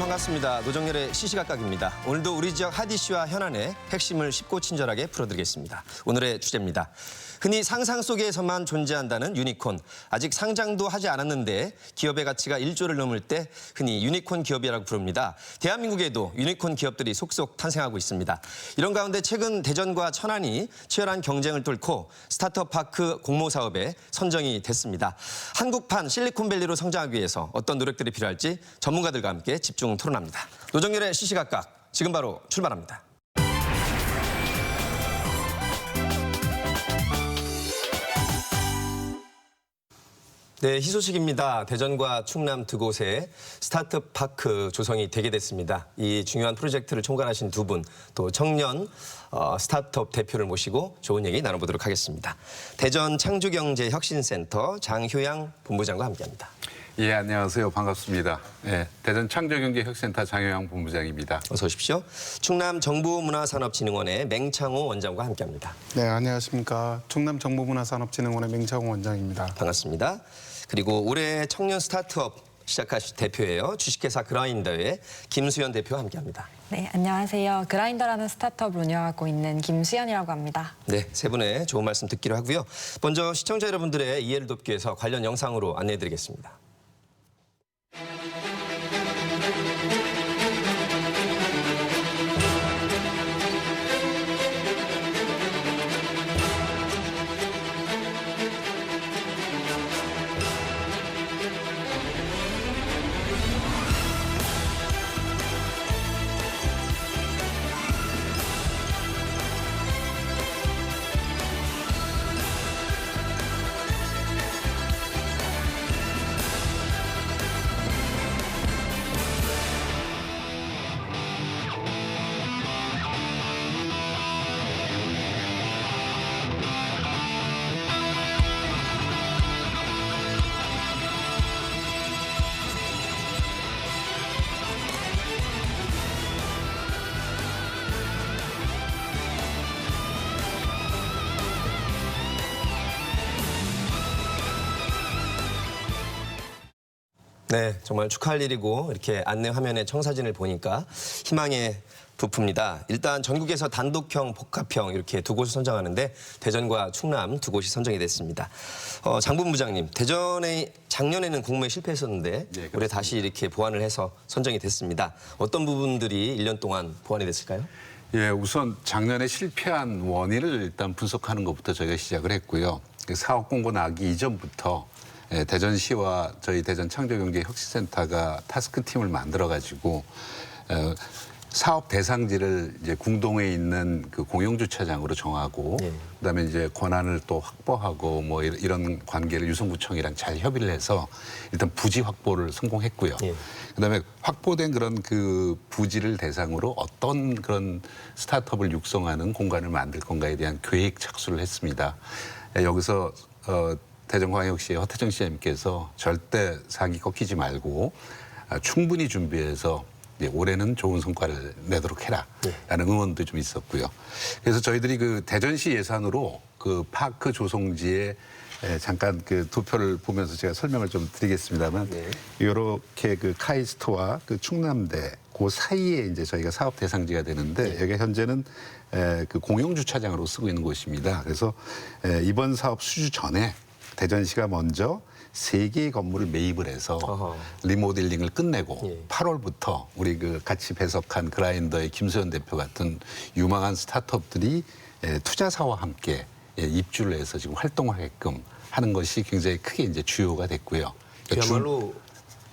반갑습니다. 노정열의 시시각각입니다. 오늘도 우리 지역 핫 이슈와 현안의 핵심을 쉽고 친절하게 풀어드리겠습니다. 오늘의 주제입니다. 흔히 상상 속에서만 존재한다는 유니콘. 아직 상장도 하지 않았는데 기업의 가치가 1조를 넘을 때 흔히 유니콘 기업이라고 부릅니다. 대한민국에도 유니콘 기업들이 속속 탄생하고 있습니다. 이런 가운데 최근 대전과 천안이 치열한 경쟁을 뚫고 스타트업 파크 공모 사업에 선정이 됐습니다. 한국판 실리콘밸리로 성장하기 위해서 어떤 노력들이 필요할지 전문가들과 함께 집중 토론합니다. 노정열의 시시각각 지금 바로 출발합니다. 네, 희소식입니다. 대전과 충남 두 곳에 스타트업 파크 조성이 되게 됐습니다. 이 중요한 프로젝트를 총괄하신 두 분, 또 청년 스타트업 대표를 모시고 좋은 얘기 나눠보도록 하겠습니다. 대전 창조경제혁신센터 장효양 본부장과 함께합니다. 예, 안녕하세요. 반갑습니다. 예, 대전 창조경제혁신센터 장효양 본부장입니다. 어서 오십시오. 충남 정보문화산업진흥원의 맹창호 원장과 함께합니다. 네, 안녕하십니까. 충남 정보문화산업진흥원의 맹창호 원장입니다. 반갑습니다. 그리고 올해 청년 스타트업 시작하신 대표예요. 주식회사 그라인더의 김수연 대표와 함께합니다. 네, 안녕하세요. 그라인더라는 스타트업을 운영하고 있는 김수연이라고 합니다. 네, 세 분의 좋은 말씀 듣기로 하고요. 먼저 시청자 여러분들의 이해를 돕기 위해서 관련 영상으로 안내해드리겠습니다. 네, 정말 축하할 일이고 이렇게 안내 화면에 청사진을 보니까 희망에 부풉니다. 일단 전국에서 단독형, 복합형 이렇게 두 곳을 선정하는데 대전과 충남 두 곳이 선정이 됐습니다. 장 본부장님, 대전에 작년에는 공모에 실패했었는데 네, 올해 다시 이렇게 보완을 해서 선정이 됐습니다. 어떤 부분들이 1년 동안 보완이 됐을까요? 예, 우선 작년에 실패한 원인을 일단 분석하는 것부터 저희가 시작을 했고요. 사업 공고 나기 이전부터 대전시와 저희 대전 창조경제혁신센터가 타스크 팀을 만들어가지고 사업 대상지를 이제 궁동에 있는 그 공영주차장으로 정하고 그다음에 이제 권한을 또 확보하고 뭐 이런 관계를 유성구청이랑 잘 협의를 해서 일단 부지 확보를 성공했고요. 그다음에 확보된 그런 그 부지를 대상으로 어떤 그런 스타트업을 육성하는 공간을 만들 건가에 대한 계획 착수를 했습니다. 여기서 대전광역시의 허태정 시장님께서 절대 사기 꺾이지 말고 충분히 준비해서 올해는 좋은 성과를 내도록 해라라는 응원도 좀 있었고요. 그래서 저희들이 그 대전시 예산으로 그 파크 조성지에 잠깐 그 도표를 보면서 제가 설명을 좀 드리겠습니다만 이렇게 그 카이스트와 그 충남대 그 사이에 이제 저희가 사업 대상지가 되는데 여기 현재는 그 공영주차장으로 쓰고 있는 곳입니다. 그래서 이번 사업 수주 전에 대전시가 먼저 3개의 건물을 매입을 해서 리모델링을 끝내고 8월부터 우리 그 같이 배석한 그라인더의 김수현 대표 같은 유망한 스타트업들이 투자사와 함께 입주를 해서 지금 활동하게끔 하는 것이 굉장히 크게 이제 주요가 됐고요. 그야말로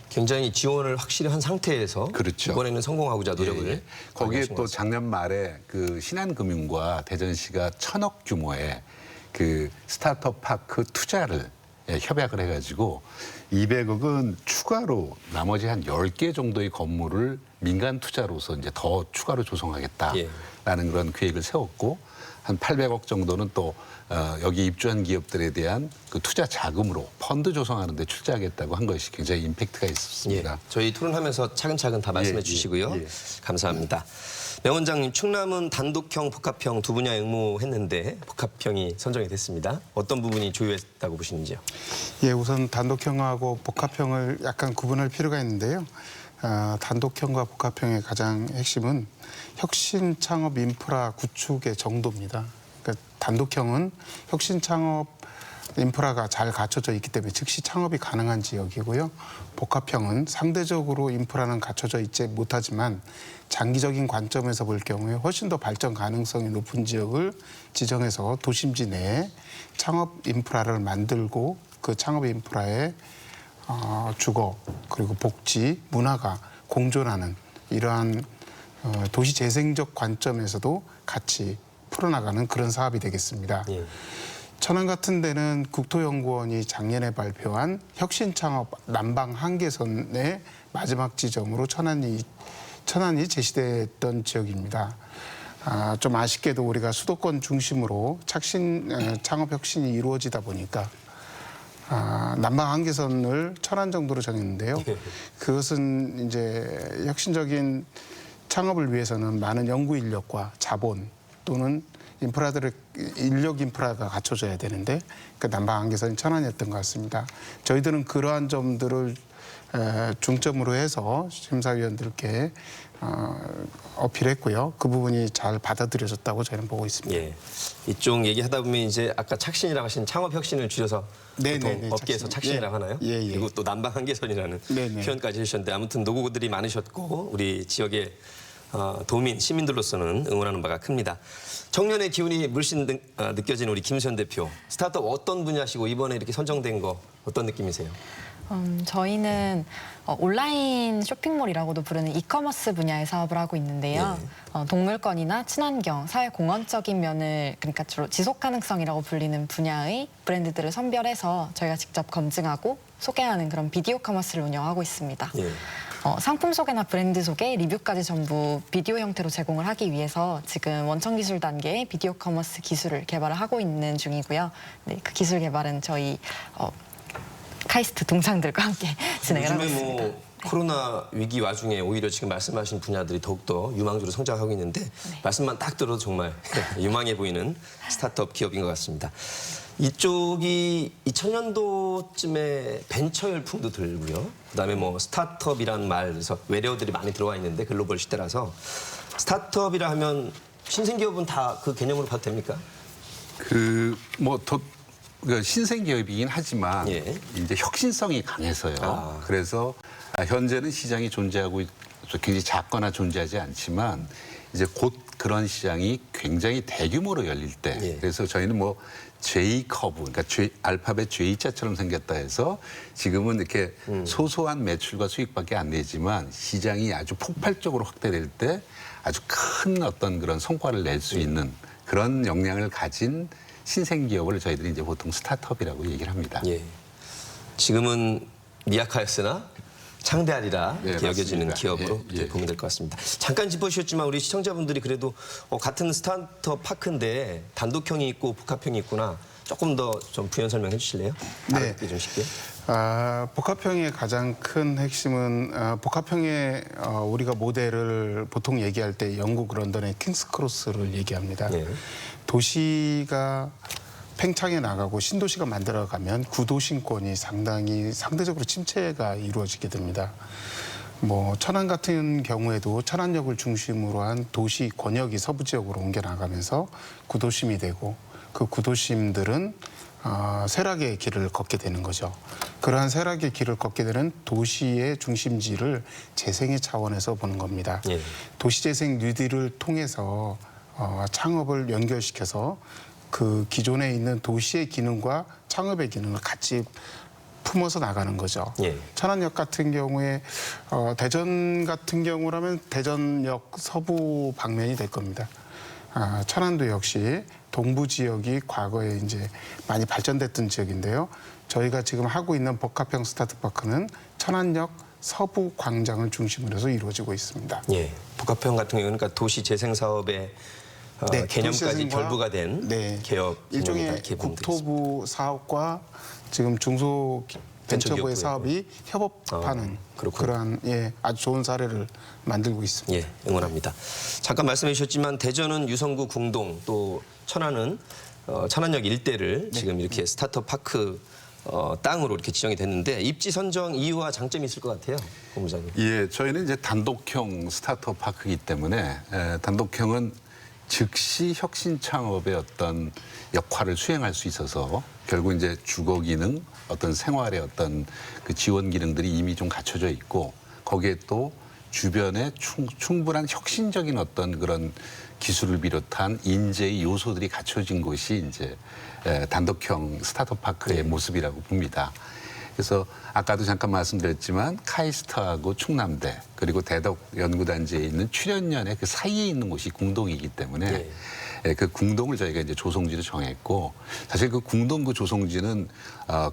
굉장히 지원을 확실히 한 상태에서 그렇죠. 이번에는 성공하고자 노력을 거기에 또 작년 말에 그 신한금융과 대전시가 1,000억 규모의 그 스타트업 파크 투자를 협약을 해가지고 200억은 추가로 나머지 한 10개 정도의 건물을 민간 투자로서 이제 더 추가로 조성하겠다라는 그런 계획을 세웠고 한 800억 정도는 또 여기 입주한 기업들에 대한 그 투자 자금으로 펀드 조성하는 데 출자하겠다고 한 것이 굉장히 임팩트가 있었습니다. 저희 토론하면서 차근차근 다 말씀해 주시고요. 감사합니다. 명 원장님, 충남은 단독형, 복합형 두 분야에 응모했는데 복합형이 선정이 됐습니다. 어떤 부분이 주요했다고 보시는지요? 예, 우선 단독형하고 복합형을 약간 구분할 필요가 있는데요. 단독형과 복합형의 가장 핵심은 혁신 창업 인프라 구축의 정도입니다. 그러니까 단독형은 혁신 창업 인프라가 잘 갖춰져 있기 때문에 즉시 창업이 가능한 지역이고요. 복합형은 상대적으로 인프라는 갖춰져 있지 못하지만 장기적인 관점에서 볼 경우에 훨씬 더 발전 가능성이 높은 지역을 지정해서 도심지 내에 창업 인프라를 만들고 그 창업 인프라에 주거 그리고 복지, 문화가 공존하는 이러한 도시 재생적 관점에서도 같이 풀어나가는 그런 사업이 되겠습니다. 예. 천안 같은 데는 국토연구원이 작년에 발표한 혁신창업 남방 한계선의 마지막 지점으로 천안이 제시됐던 지역입니다. 좀 아쉽게도 우리가 수도권 중심으로 창업 혁신이 이루어지다 보니까 남방 한계선을 천안 정도로 정했는데요. 그것은 이제 혁신적인 창업을 위해서는 많은 연구 인력과 자본 또는 인력 인프라가 갖춰져야 되는데 그 남방 한계선이 천안이었던 것 같습니다. 저희들은 그러한 점들을 중점으로 해서 심사위원들께 어필했고요. 그 부분이 잘 받아들여졌다고 저희는 보고 있습니다. 예. 이쪽 얘기하다 보면 이제 아까 착신이라고 하신 창업 혁신을 줄여서 보통 업계에서 착신이라고 하나요? 예. 그리고 또 남방 한계선이라는 네네. 표현까지 해주셨는데 아무튼 노고들이 많으셨고 우리 지역의 도민, 시민들로서는 응원하는 바가 큽니다. 청년의 기운이 물씬 느껴지는 우리 김수현 대표. 스타트업 어떤 분야시고 이번에 이렇게 선정된 거 어떤 느낌이세요? 저희는 온라인 쇼핑몰이라고도 부르는 이커머스 분야의 사업을 하고 있는데요. 동물권이나 친환경, 사회공헌적인 면을 그러니까 주로 지속가능성이라고 불리는 분야의 브랜드들을 선별해서 저희가 직접 검증하고 소개하는 그런 비디오 커머스를 운영하고 있습니다. 예. 상품 소개나 브랜드 소개, 리뷰까지 전부 비디오 형태로 제공을 하기 위해서 지금 원천 기술 단계의 비디오 커머스 기술을 개발을 하고 있는 중이고요. 네, 그 기술 개발은 저희 카이스트 동창들과 함께 진행을 하고 요즘에 있습니다. 뭐 코로나 위기 와중에 오히려 지금 말씀하신 분야들이 더욱더 유망주로 성장하고 있는데 말씀만 딱 들어도 정말 유망해 보이는 스타트업 기업인 것 같습니다. 이쪽이 2000년도쯤에 벤처 열풍도 들고요. 그다음에 뭐 스타트업이라는 말에서 외래어들이 많이 들어와 있는데 글로벌 시대라서 스타트업이라 하면 신생기업은 다 그 개념으로 봐도 됩니까? 신생 기업이긴 하지만 예. 이제 혁신성이 강해서요. 그래서 현재는 시장이 존재하고 굉장히 작거나 존재하지 않지만 이제 곧 그런 시장이 굉장히 대규모로 열릴 때 예. 그래서 저희는 뭐 J 커브, 그러니까 알파벳 J자처럼 생겼다 해서 지금은 이렇게 소소한 매출과 수익밖에 안 내지만 시장이 아주 폭발적으로 확대될 때 아주 큰 어떤 그런 성과를 낼 수 있는 그런 역량을 가진 신생 기업을 저희들이 이제 보통 스타트업이라고 얘기를 합니다. 예. 지금은 미약하였으나 창대하리라 네, 이렇게 여겨지는 맞습니다. 기업으로 예, 이렇게 예. 보면 될 것 같습니다. 잠깐 짚어주셨지만 우리 시청자분들이 그래도 같은 스타트업 파크인데 단독형이 있고 복합형이 있구나. 조금 더 좀 부연 설명해 주실래요? 네. 알아듣기 좀 쉽게. 복합형의 가장 큰 핵심은 복합형의 우리가 모델을 보통 얘기할 때 영국 런던의 킹스 크로스를 얘기합니다. 네. 도시가 팽창해 나가고 신도시가 만들어가면 구도심권이 상대적으로 침체가 이루어지게 됩니다. 뭐 천안 같은 경우에도 천안역을 중심으로 한 도시 권역이 서부 지역으로 옮겨 나가면서 구도심이 되고 그 구도심들은 쇠락의 길을 걷게 되는 거죠. 그러한 쇠락의 길을 걷게 되는 도시의 중심지를 재생의 차원에서 보는 겁니다. 예. 도시재생 뉴딜을 통해서 창업을 연결시켜서 그 기존에 있는 도시의 기능과 창업의 기능을 같이 품어서 나가는 거죠. 예. 천안역 같은 경우에 대전 같은 경우라면 대전역 서부 방면이 될 겁니다. 천안도 역시 동부 지역이 과거에 이제 많이 발전됐던 지역인데요. 저희가 지금 하고 있는 복합형 스타트파크는 천안역 서부 광장을 중심으로 해서 이루어지고 있습니다. 예. 복합형 같은 경우는 그러니까 도시 재생 사업의 네, 개념까지 도시재생과 결부가 된 기업 일종의 이렇게 보면 되겠습니다. 국토부 사업과 지금 중소벤처부의 벤처기업부의 사업이 협업하는 그렇군요. 그러한 아주 좋은 사례를 만들고 있습니다. 예, 응원합니다. 잠깐 말씀해 주셨지만 대전은 유성구 궁동 또 천안은 천안역 일대를 지금 이렇게 스타트업 파크 땅으로 이렇게 지정이 됐는데 입지 선정 이유와 장점이 있을 것 같아요, 본부장님. 예, 저희는 이제 단독형 스타트업 파크이기 때문에 단독형은 즉시 혁신 창업의 어떤 역할을 수행할 수 있어서 결국 이제 주거 기능, 어떤 생활의 어떤 그 지원 기능들이 이미 좀 갖춰져 있고 거기에 또 주변에 충분한 혁신적인 어떤 그런 기술을 비롯한 인재의 요소들이 갖춰진 곳이 이제 단독형 스타트업 파크의 모습이라고 봅니다. 그래서 아까도 잠깐 말씀드렸지만 카이스트하고 충남대 그리고 대덕 연구단지에 있는 출연연의 그 사이에 있는 곳이 궁동이기 때문에 그 궁동을 저희가 이제 조성지로 정했고 사실 그 궁동 그 조성지는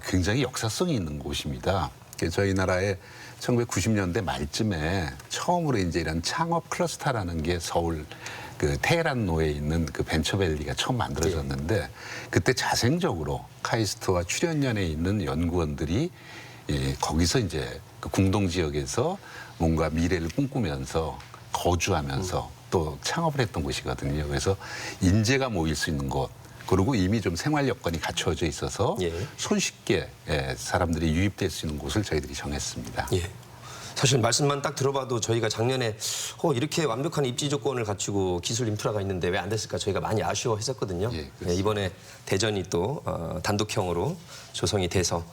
굉장히 역사성이 있는 곳입니다. 저희 나라에 1990년대 말쯤에 처음으로 이제 이런 창업 클러스터라는 게 서울 그 테헤란로에 있는 그 벤처밸리가 처음 만들어졌는데 그때 자생적으로 카이스트와 출연연에 있는 연구원들이 거기서 이제 그 궁동 지역에서 뭔가 미래를 꿈꾸면서 거주하면서 또 창업을 했던 곳이거든요. 그래서 인재가 모일 수 있는 곳 그리고 이미 좀 생활 여건이 갖춰져 있어서 손쉽게 사람들이 유입될 수 있는 곳을 저희들이 정했습니다. 예. 사실 말씀만 딱 들어봐도 저희가 작년에 이렇게 완벽한 입지 조건을 갖추고 기술 인프라가 있는데 왜 안 됐을까 저희가 많이 아쉬워했었거든요. 이번에 대전이 또 단독형으로 조성이 돼서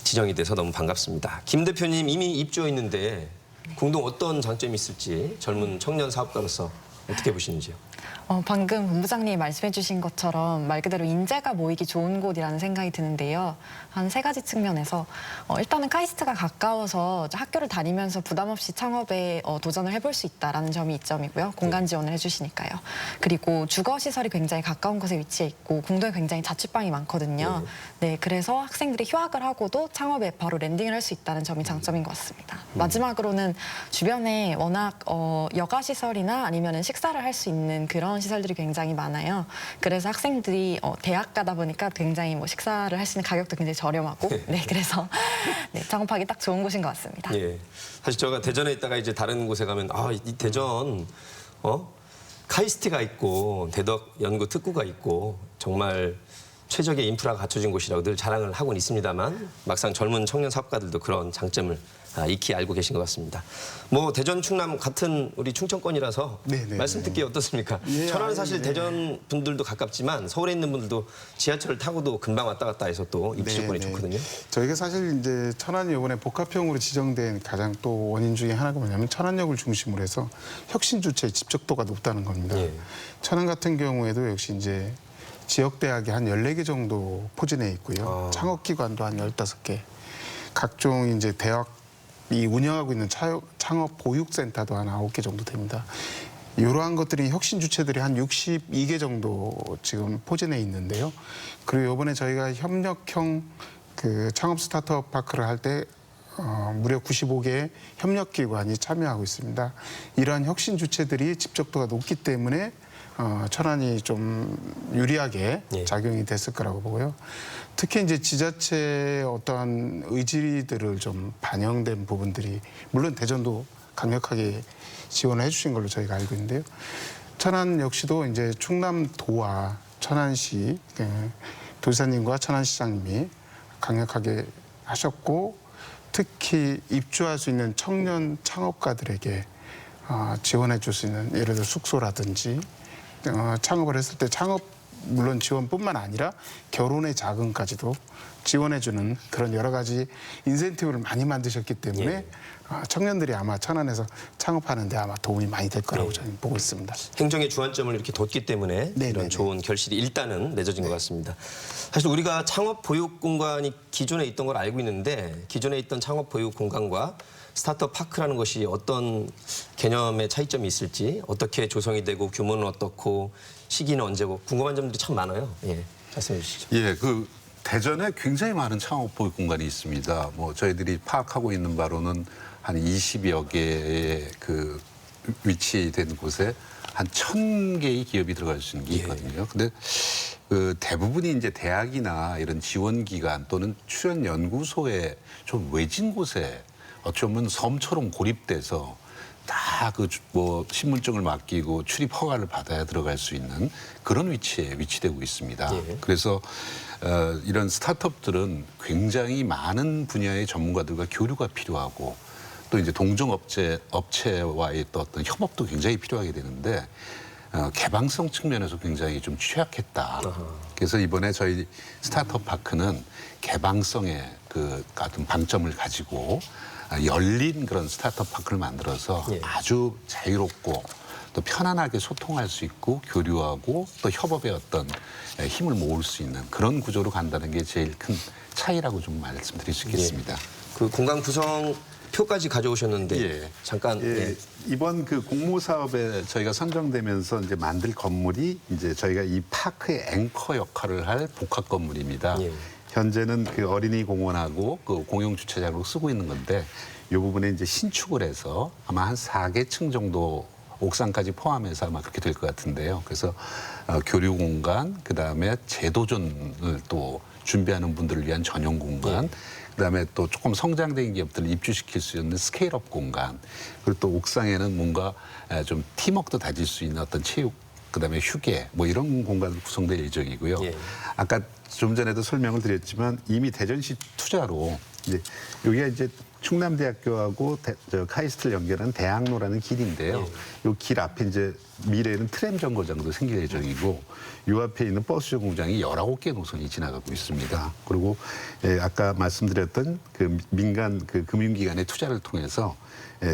지정이 돼서 너무 반갑습니다. 김 대표님 이미 입주해 있는데 궁동 어떤 장점이 있을지 젊은 청년 사업가로서 어떻게 보시는지요? 방금 본부장님이 말씀해 주신 것처럼 말 그대로 인재가 모이기 좋은 곳이라는 생각이 드는데요. 한 3가지 측면에서 일단은 카이스트가 가까워서 학교를 다니면서 부담 없이 창업에 도전을 해볼 수 있다는 점이 이점이고요. 공간 지원을 해주시니까요. 그리고 주거시설이 굉장히 가까운 곳에 위치해 있고 궁동에 굉장히 자취방이 많거든요. 네, 그래서 학생들이 휴학을 하고도 창업에 바로 랜딩을 할 수 있다는 점이 장점인 것 같습니다. 마지막으로는 주변에 워낙 여가시설이나 아니면 식사를 할 수 있는 그런 시설들이 굉장히 많아요. 그래서 학생들이 대학 가다 보니까 굉장히 식사를 할 수 있는 가격도 굉장히 저렴하고 그래서 창업하기 딱 좋은 곳인 것 같습니다. 예. 사실 제가 대전에 있다가 이제 다른 곳에 가면 이 대전 카이스트가 있고 대덕 연구 특구가 있고 정말 최적의 인프라가 갖춰진 곳이라고 늘 자랑을 하고는 있습니다만 막상 젊은 청년 사업가들도 그런 장점을 익히 알고 계신 것 같습니다. 대전, 충남 같은 우리 충청권이라서 말씀 듣기 어떻습니까? 천안은 사실 대전 분들도 가깝지만 서울에 있는 분들도 지하철을 타고도 금방 왔다 갔다 해서 또 입지 조건이 좋거든요. 저희가 사실 이제 천안이 이번에 복합형으로 지정된 가장 또 원인 중에 하나가 뭐냐면 천안역을 중심으로 해서 혁신 주체의 집적도가 높다는 겁니다. 천안 같은 경우에도 역시 이제 지역 대학이 한 14개 정도 포진해 있고요. 창업기관도 한 15개. 각종 이제 대학이 운영하고 있는 창업 보육센터도 한 9개 정도 됩니다. 이러한 것들이 혁신 주체들이 한 62개 정도 지금 포진해 있는데요. 그리고 이번에 저희가 협력형 그 창업 스타트업 파크를 할 때 무려 95개의 협력기관이 참여하고 있습니다. 이러한 혁신 주체들이 집적도가 높기 때문에 천안이 좀 유리하게 작용이 됐을 거라고 보고요. 특히 이제 지자체의 어떠한 의지들을 좀 반영된 부분들이 물론 대전도 강력하게 지원을 해주신 걸로 저희가 알고 있는데요. 천안 역시도 이제 충남도와 천안시 도지사님과 천안시장님이 강력하게 하셨고 특히 입주할 수 있는 청년 창업가들에게 지원해 줄 수 있는 예를 들어 숙소라든지 창업을 했을 때 창업 물론 지원뿐만 아니라 결혼의 자금까지도 지원해주는 그런 여러 가지 인센티브를 많이 만드셨기 때문에 청년들이 아마 천안에서 창업하는 데 아마 도움이 많이 될 거라고 저는 보고 있습니다. 행정의 주안점을 이렇게 뒀기 때문에 이런 좋은 결실이 일단은 맺어진 것 같습니다. 사실 우리가 창업 보육 공간이 기존에 있던 걸 알고 있는데 기존에 있던 창업 보육 공간과 스타트업 파크라는 것이 어떤 개념의 차이점이 있을지 어떻게 조성이 되고 규모는 어떻고 시기는 언제고 궁금한 점들이 참 많아요. 말씀해 주시죠. 그 대전에 굉장히 많은 창업 보육 공간이 있습니다. 저희들이 파악하고 있는 바로는 한 20여 개의 그 위치된 곳에 한 1,000개의 기업이 들어갈 수 있는 게 있거든요. 근데 그 대부분이 이제 대학이나 이런 지원기관 또는 출연 연구소에 좀 외진 곳에 어쩌면 섬처럼 고립돼서 딱 다 그 뭐 신분증을 맡기고 출입 허가를 받아야 들어갈 수 있는 그런 위치에 위치되고 있습니다. 예. 그래서 이런 스타트업들은 굉장히 많은 분야의 전문가들과 교류가 필요하고 또 이제 동종 업체와의 또 어떤 협업도 굉장히 필요하게 되는데 개방성 측면에서 굉장히 좀 취약했다. 그래서 이번에 저희 스타트업 파크는 개방성의 그 같은 방점을 가지고 열린 그런 스타트업 파크를 만들어서 예. 아주 자유롭고 또 편안하게 소통할 수 있고 교류하고 또 협업의 어떤 힘을 모을 수 있는 그런 구조로 간다는 게 제일 큰 차이라고 좀 말씀드릴 수 있겠습니다. 그 공간 구성 표까지 가져오셨는데 예. 잠깐 예, 이번 그 공모 사업에 저희가 선정되면서 이제 만들 건물이 이제 저희가 이 파크의 앵커 역할을 할 복합 건물입니다. 예. 현재는 그 어린이 공원하고 그 공용 주차장으로 쓰고 있는 건데 이 부분에 이제 신축을 해서 아마 한 4개층 정도 옥상까지 포함해서 아마 그렇게 될 것 같은데요. 그래서 교류 공간, 그 다음에 재도전을 또 준비하는 분들을 위한 전용 공간, 그다음에 또 조금 성장된 기업들을 입주시킬 수 있는 스케일업 공간, 그리고 또 옥상에는 뭔가 좀 팀워크도 다질 수 있는 어떤 체육, 그다음에 휴게 뭐 이런 공간으로 구성될 예정이고요. 예. 아까 좀 전에도 설명을 드렸지만 이미 대전시 투자로 이제 여기가 이제 충남대학교하고 카이스트를 연결하는 대학로라는 길인데요. 이 길 앞에 이제 미래에는 트램 정거장도 생길 예정이고 이 앞에 있는 버스 정거장이 19개 노선이 지나가고 있습니다. 그리고 아까 말씀드렸던 그 민간 그 금융기관의 투자를 통해서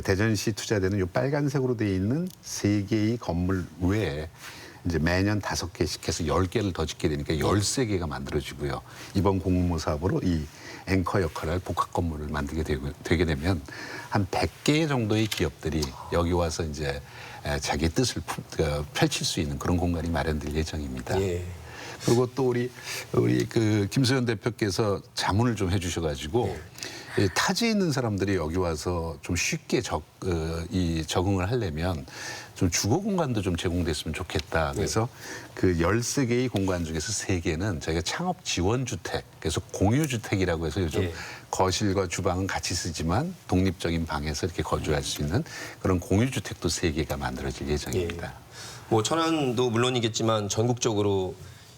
대전시 투자되는 이 빨간색으로 되어 있는 3개의 건물 외에 이제 매년 5개씩 해서 10개를 더 짓게 되니까 13개가 만들어지고요. 이번 공모 사업으로 이 앵커 역할을 할 복합 건물을 만들게 되게 되면 한 100개 정도의 기업들이 여기 와서 이제 자기 뜻을 펼칠 수 있는 그런 공간이 마련될 예정입니다. 예. 그리고 또 우리 그 김수현 대표께서 자문을 좀 해주셔가지고 타지에 있는 사람들이 여기 와서 좀 쉽게 적응을 하려면 좀 주거 공간도 좀 제공됐으면 좋겠다. 그래서 그 13개의 공간 중에서 3개는 저희가 창업 지원 주택, 그래서 공유 주택이라고 해서 요즘 거실과 주방은 같이 쓰지만 독립적인 방에서 이렇게 거주할 수 있는 그런 공유 주택도 3개가 만들어질 예정입니다. 뭐 천안도 물론이겠지만 전국적으로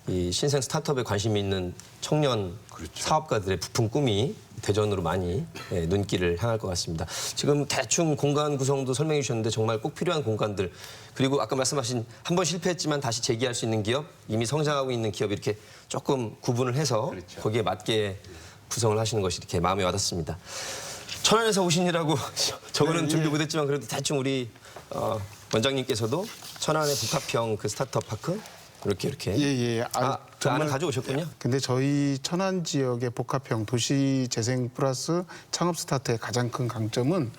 이 신생 스타트업에 관심이 있는 청년 사업가들의 부푼 꿈이 대전으로 많이 눈길을 향할 것 같습니다. 지금 대충 공간 구성도 설명해 주셨는데 정말 꼭 필요한 공간들, 그리고 아까 말씀하신 한 번 실패했지만 다시 재기할 수 있는 기업, 이미 성장하고 있는 기업 이렇게 조금 구분을 해서 거기에 맞게 구성을 하시는 것이 이렇게 마음에 와닿습니다. 천안에서 오시느라고 저거는 준비 못했지만 그래도 대충 우리 원장님께서도 천안의 복합형 그 스타트업 파크 이렇게 예. 그 안을 가져오셨군요. 근데 저희 천안 지역의 복합형 도시 재생 플러스 창업 스타트의 가장 큰 강점은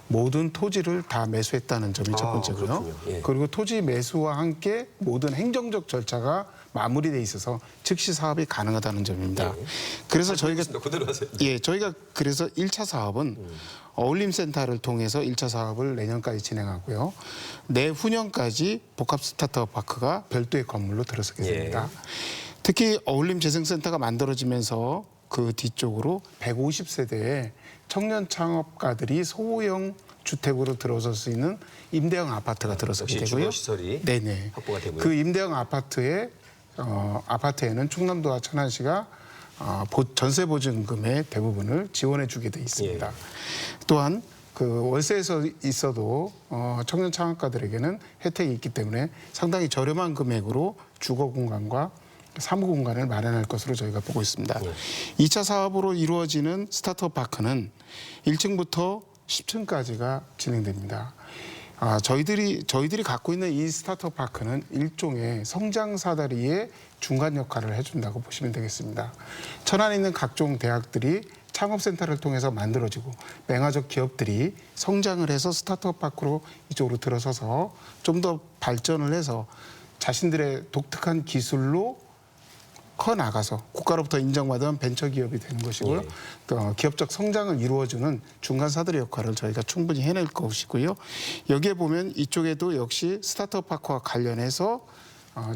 모든 토지를 다 매수했다는 점이 첫 번째고요. 그렇군요. 예. 그리고 토지 매수와 함께 모든 행정적 절차가 마무리돼 있어서 즉시 사업이 가능하다는 점입니다. 그래서 저희가 그대로 하세요. 저희가 그래서 1차 사업은 어울림센터를 통해서 1차 사업을 내년까지 진행하고요. 내후년까지 복합 스타트업 파크가 별도의 건물로 들어서게 됩니다. 특히 어울림재생센터가 만들어지면서 그 뒤쪽으로 150세대의 청년 창업가들이 소형 주택으로 들어설 수 있는 임대형 아파트가 들어서게 역시 되고요. 주거 시설이 네네. 확보가 되고요. 그 임대형 아파트에는 충남도와 천안시가 전세 보증금의 대부분을 지원해주게 돼 있습니다. 또한 그 월세에서 있어도 청년 창업가들에게는 혜택이 있기 때문에 상당히 저렴한 금액으로 주거 공간과 사무 공간을 마련할 것으로 저희가 보고 있습니다. 2차 사업으로 이루어지는 스타트업 파크는 1층부터 10층까지가 진행됩니다. 저희들이 갖고 있는 이 스타트업 파크는 일종의 성장 사다리의 중간 역할을 해준다고 보시면 되겠습니다. 천안에 있는 각종 대학들이 창업센터를 통해서 만들어지고 맹아적 기업들이 성장을 해서 스타트업 파크로 이쪽으로 들어서서 좀 더 발전을 해서 자신들의 독특한 기술로 커 나가서 국가로부터 인정받은 벤처기업이 되는 것이고요. 또 기업적 성장을 이루어주는 중간 사다리 역할을 저희가 충분히 해낼 것이고요. 여기에 보면 이쪽에도 역시 스타트업 파크와 관련해서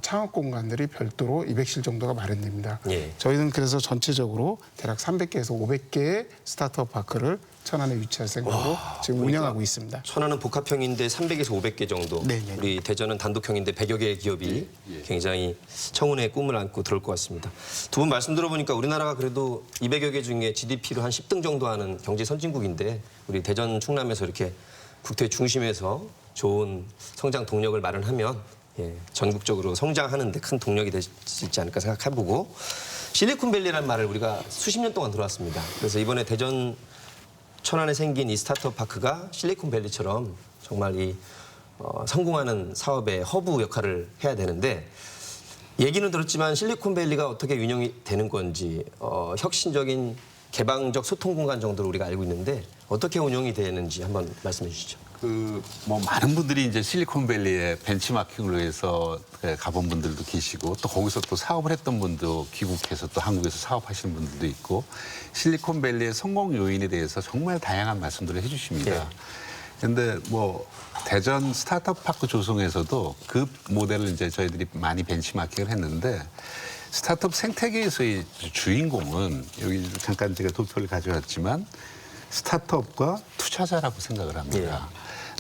창업 공간들이 별도로 200실 정도가 마련됩니다. 예. 저희는 그래서 전체적으로 대략 300개에서 500개의 스타트업 파크를 천안에 위치할 생각으로 지금 운영하고 있습니다. 천안은 복합형인데 300에서 500개 정도. 네네. 우리 대전은 단독형인데 100여 개의 기업이 굉장히 청운의 꿈을 안고 들어올 것 같습니다. 두 분 말씀 들어보니까 우리나라가 그래도 200여 개 중에 GDP로 한 10등 정도 하는 경제 선진국인데 우리 대전 충남에서 이렇게 국토의 중심에서 좋은 성장 동력을 마련하면 전국적으로 성장하는 데 큰 동력이 될 수 있지 않을까 생각해보고 실리콘밸리라는 말을 우리가 수십 년 동안 들어왔습니다. 그래서 이번에 대전 천안에 생긴 이 스타트업 파크가 실리콘밸리처럼 정말 이 성공하는 사업의 허브 역할을 해야 되는데 얘기는 들었지만 실리콘밸리가 어떻게 운영이 되는 건지 혁신적인 개방적 소통 공간 정도로 우리가 알고 있는데 어떻게 운영이 되는지 한번 말씀해 주시죠. 뭐 많은 분들이 이제 실리콘밸리에 벤치마킹을 위해서 가본 분들도 계시고 또 거기서 또 사업을 했던 분도 귀국해서 또 한국에서 사업하시는 분들도 있고 실리콘밸리의 성공 요인에 대해서 정말 다양한 말씀들을 해주십니다. 그런데 뭐 대전 스타트업 파크 조성에서도 그 모델을 이제 저희들이 많이 벤치마킹을 했는데 스타트업 생태계에서의 주인공은 여기 잠깐 제가 도표를 가져왔지만 스타트업과 투자자라고 생각을 합니다.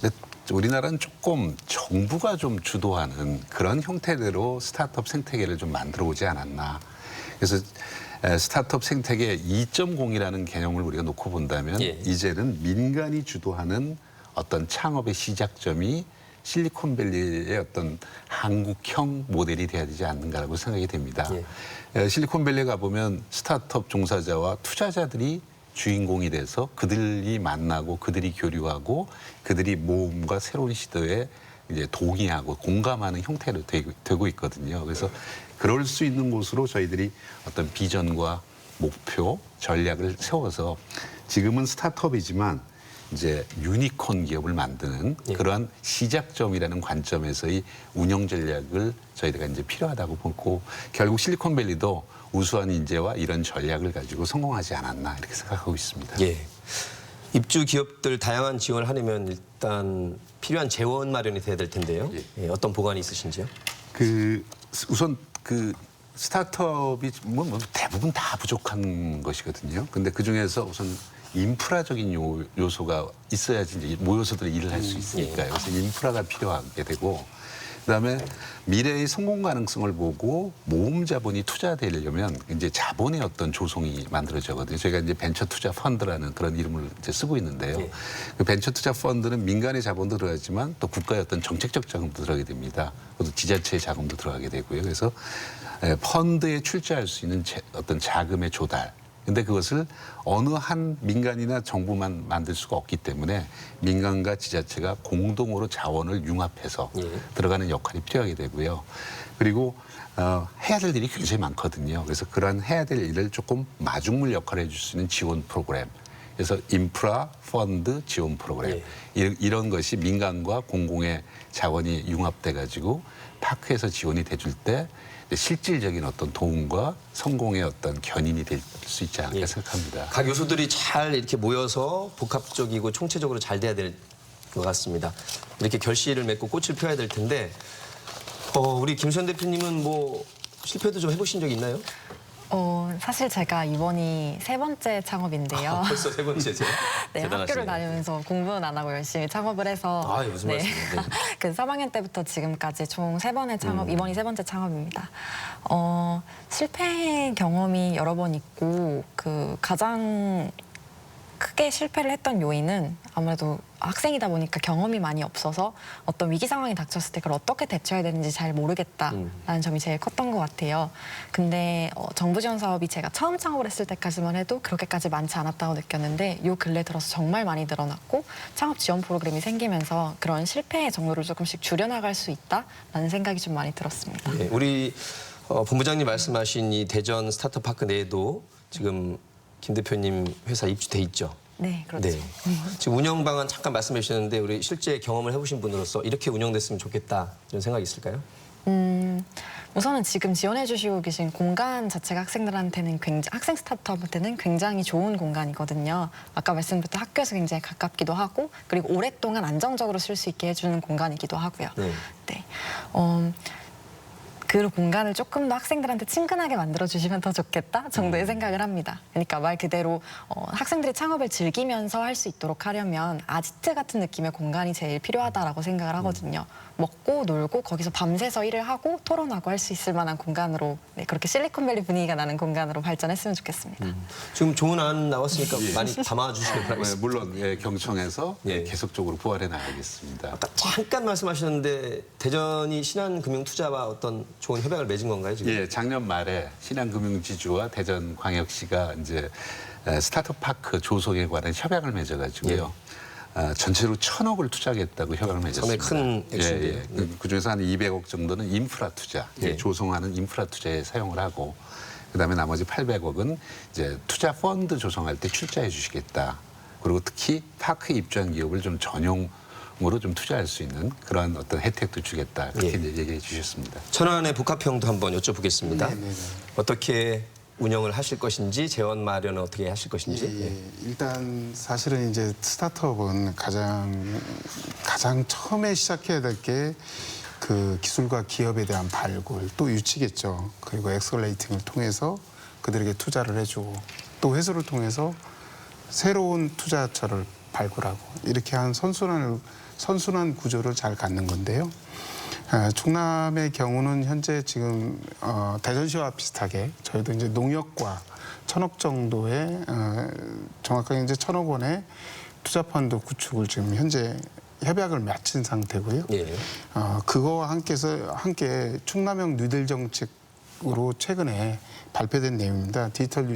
근데 우리나라는 조금 정부가 좀 주도하는 그런 형태대로 스타트업 생태계를 좀 만들어 오지 않았나. 그래서 스타트업 생태계 2.0이라는 개념을 우리가 놓고 본다면 이제는 민간이 주도하는 어떤 창업의 시작점이 실리콘밸리의 어떤 한국형 모델이 돼야 되지 않는가라고 생각이 됩니다. 실리콘밸리에 가보면 스타트업 종사자와 투자자들이 주인공이 돼서 그들이 만나고 그들이 교류하고 그들이 모험과 새로운 시도에 이제 동의하고 공감하는 형태로 되고 있거든요. 그래서 그럴 수 있는 곳으로 저희들이 어떤 비전과 목표, 전략을 세워서 지금은 스타트업이지만 이제 유니콘 기업을 만드는 그러한 시작점이라는 관점에서의 운영 전략을 저희들가 이제 필요하다고 보고 결국 실리콘밸리도 우수한 인재와 이런 전략을 가지고 성공하지 않았나 이렇게 생각하고 있습니다. 입주 기업들 다양한 지원을 하려면 일단 필요한 재원 마련이 돼야 될 텐데요. 어떤 보관이 있으신지요? 우선 스타트업이 뭐 대부분 다 부족한 것이거든요. 근데 그 중에서 우선 인프라적인 요소가 있어야지 이제 모여서들 일을 할 수 있으니까요. 그래서 인프라가 필요하게 되고 그다음에 미래의 성공 가능성을 보고 모험 자본이 투자되려면 이제 자본의 어떤 조성이 만들어지거든요. 저희가 이제 벤처 투자 펀드라는 그런 이름을 이제 쓰고 있는데요. 그 벤처 투자 펀드는 민간의 자본도 들어가지만 또 국가의 어떤 정책적 자금도 들어가게 됩니다. 또 지자체의 자금도 들어가게 되고요. 그래서 펀드에 출자할 수 있는 어떤 자금의 조달. 근데 그것을 어느 한 민간이나 정부만 만들 수가 없기 때문에 민간과 지자체가 공동으로 자원을 융합해서 들어가는 역할이 필요하게 되고요. 그리고 해야 될 일이 굉장히 많거든요. 그래서 그러한 해야 될 일을 조금 마중물 역할을 해줄 수 있는 지원 프로그램. 그래서 인프라 펀드 지원 프로그램. 이런 것이 민간과 공공의 자원이 융합돼 가지고 파크에서 지원이 돼줄 때 실질적인 어떤 도움과 성공의 어떤 견인이 될 수 있지 않을까 생각합니다. 각 요소들이 잘 이렇게 모여서 복합적이고 총체적으로 잘 돼야 될 것 같습니다. 이렇게 결실을 맺고 꽃을 펴야 될 텐데 우리 김수현 대표님은 뭐 실패도 좀 해보신 적 있나요? 사실 제가 이번이 3번째 창업인데요. 벌써 3번째세요? 네, 학교를 다니면서 공부는 안 하고 열심히 창업을 해서 무슨 말씀이세요? 그 3학년 때부터 지금까지 총 3번의 창업, 이번이 3번째 창업입니다. 실패 경험이 여러 번 있고 가장 크게 실패를 했던 요인은 아무래도 학생이다 보니까 경험이 많이 없어서 어떤 위기 상황이 닥쳤을 때 그걸 어떻게 대처해야 되는지 잘 모르겠다라는 점이 제일 컸던 것 같아요. 근데 정부 지원 사업이 제가 처음 창업을 했을 때까지만 해도 그렇게까지 많지 않았다고 느꼈는데 요 근래 들어서 정말 많이 늘어났고 창업 지원 프로그램이 생기면서 그런 실패의 정도를 조금씩 줄여나갈 수 있다라는 생각이 좀 많이 들었습니다. 우리 본부장님 말씀하신 이 대전 스타트업 파크 내에도 지금 김 대표님 회사 입주돼 있죠? 네, 그렇죠. 지금 운영 방안 잠깐 말씀해 주셨는데 우리 실제 경험을 해보신 분으로서 이렇게 운영됐으면 좋겠다 이런 생각이 있을까요? 우선은 지금 지원해 주시고 계신 공간 자체가 학생들한테는 학생 스타트업한테는 굉장히 좋은 공간이거든요. 아까 말씀드렸던 학교에서 굉장히 가깝기도 하고 그리고 오랫동안 안정적으로 쓸 수 있게 해주는 공간이기도 하고요. 네. 그 공간을 조금 더 학생들한테 친근하게 만들어주시면 더 좋겠다 정도의 생각을 합니다. 그러니까 말 그대로 학생들이 창업을 즐기면서 할 수 있도록 하려면 아지트 같은 느낌의 공간이 제일 필요하다라고 생각을 하거든요. 먹고 놀고 거기서 밤새서 일을 하고 토론하고 할 수 있을 만한 공간으로 네, 그렇게 실리콘밸리 분위기가 나는 공간으로 발전했으면 좋겠습니다. 지금 좋은 안 나왔으니까 많이 담아주시길 바라겠습니다. 물론 경청해서 예. 계속적으로 부활해 나가겠습니다. 아까 잠깐 말씀하셨는데 대전이 신한금융투자와 어떤 좋은 협약을 맺은 건가요 지금? 예, 작년 말에 신한금융지주와 대전광역시가 이제 스타트업 파크 조성에 관한 협약을 맺어가지고요. 전체로 1,000억을 투자하겠다고 협약을 맺었습니다. 상당히 큰 액수인데요. 그중에서 한 200억 정도는 인프라 투자, 예. 조성하는 인프라 투자에 사용을 하고, 그다음에 나머지 800억은 이제 투자 펀드 조성할 때 출자해 주시겠다. 그리고 특히 파크 입주한 기업을 좀 전용으로 좀 투자할 수 있는 그런 어떤 혜택도 주겠다. 그렇게 예. 이제 얘기해 주셨습니다. 천안의 복합형도 한번 여쭤보겠습니다. 네네네. 어떻게 운영을 하실 것인지 재원 마련은 어떻게 하실 것인지. 예, 일단 사실은 이제 스타트업은 가장 처음에 시작해야 될 게 그 기술과 기업에 대한 발굴 또 유치겠죠. 그리고 엑셀레이팅을 통해서 그들에게 투자를 해주고 또 회수를 통해서 새로운 투자처를 발굴하고 이렇게 한 선순환 구조를 잘 갖는 건데요. 충남의 경우는 현재 지금 대전시와 비슷하게 저희도 이제 농협과 1,000억 정도의 정확하게 이제 1,000억 원의 투자펀드 구축을 지금 현재 협약을 마친 상태고요. 예. 그거와 함께 충남형 뉴딜 정책으로 최근에 발표된 내용입니다. 디지털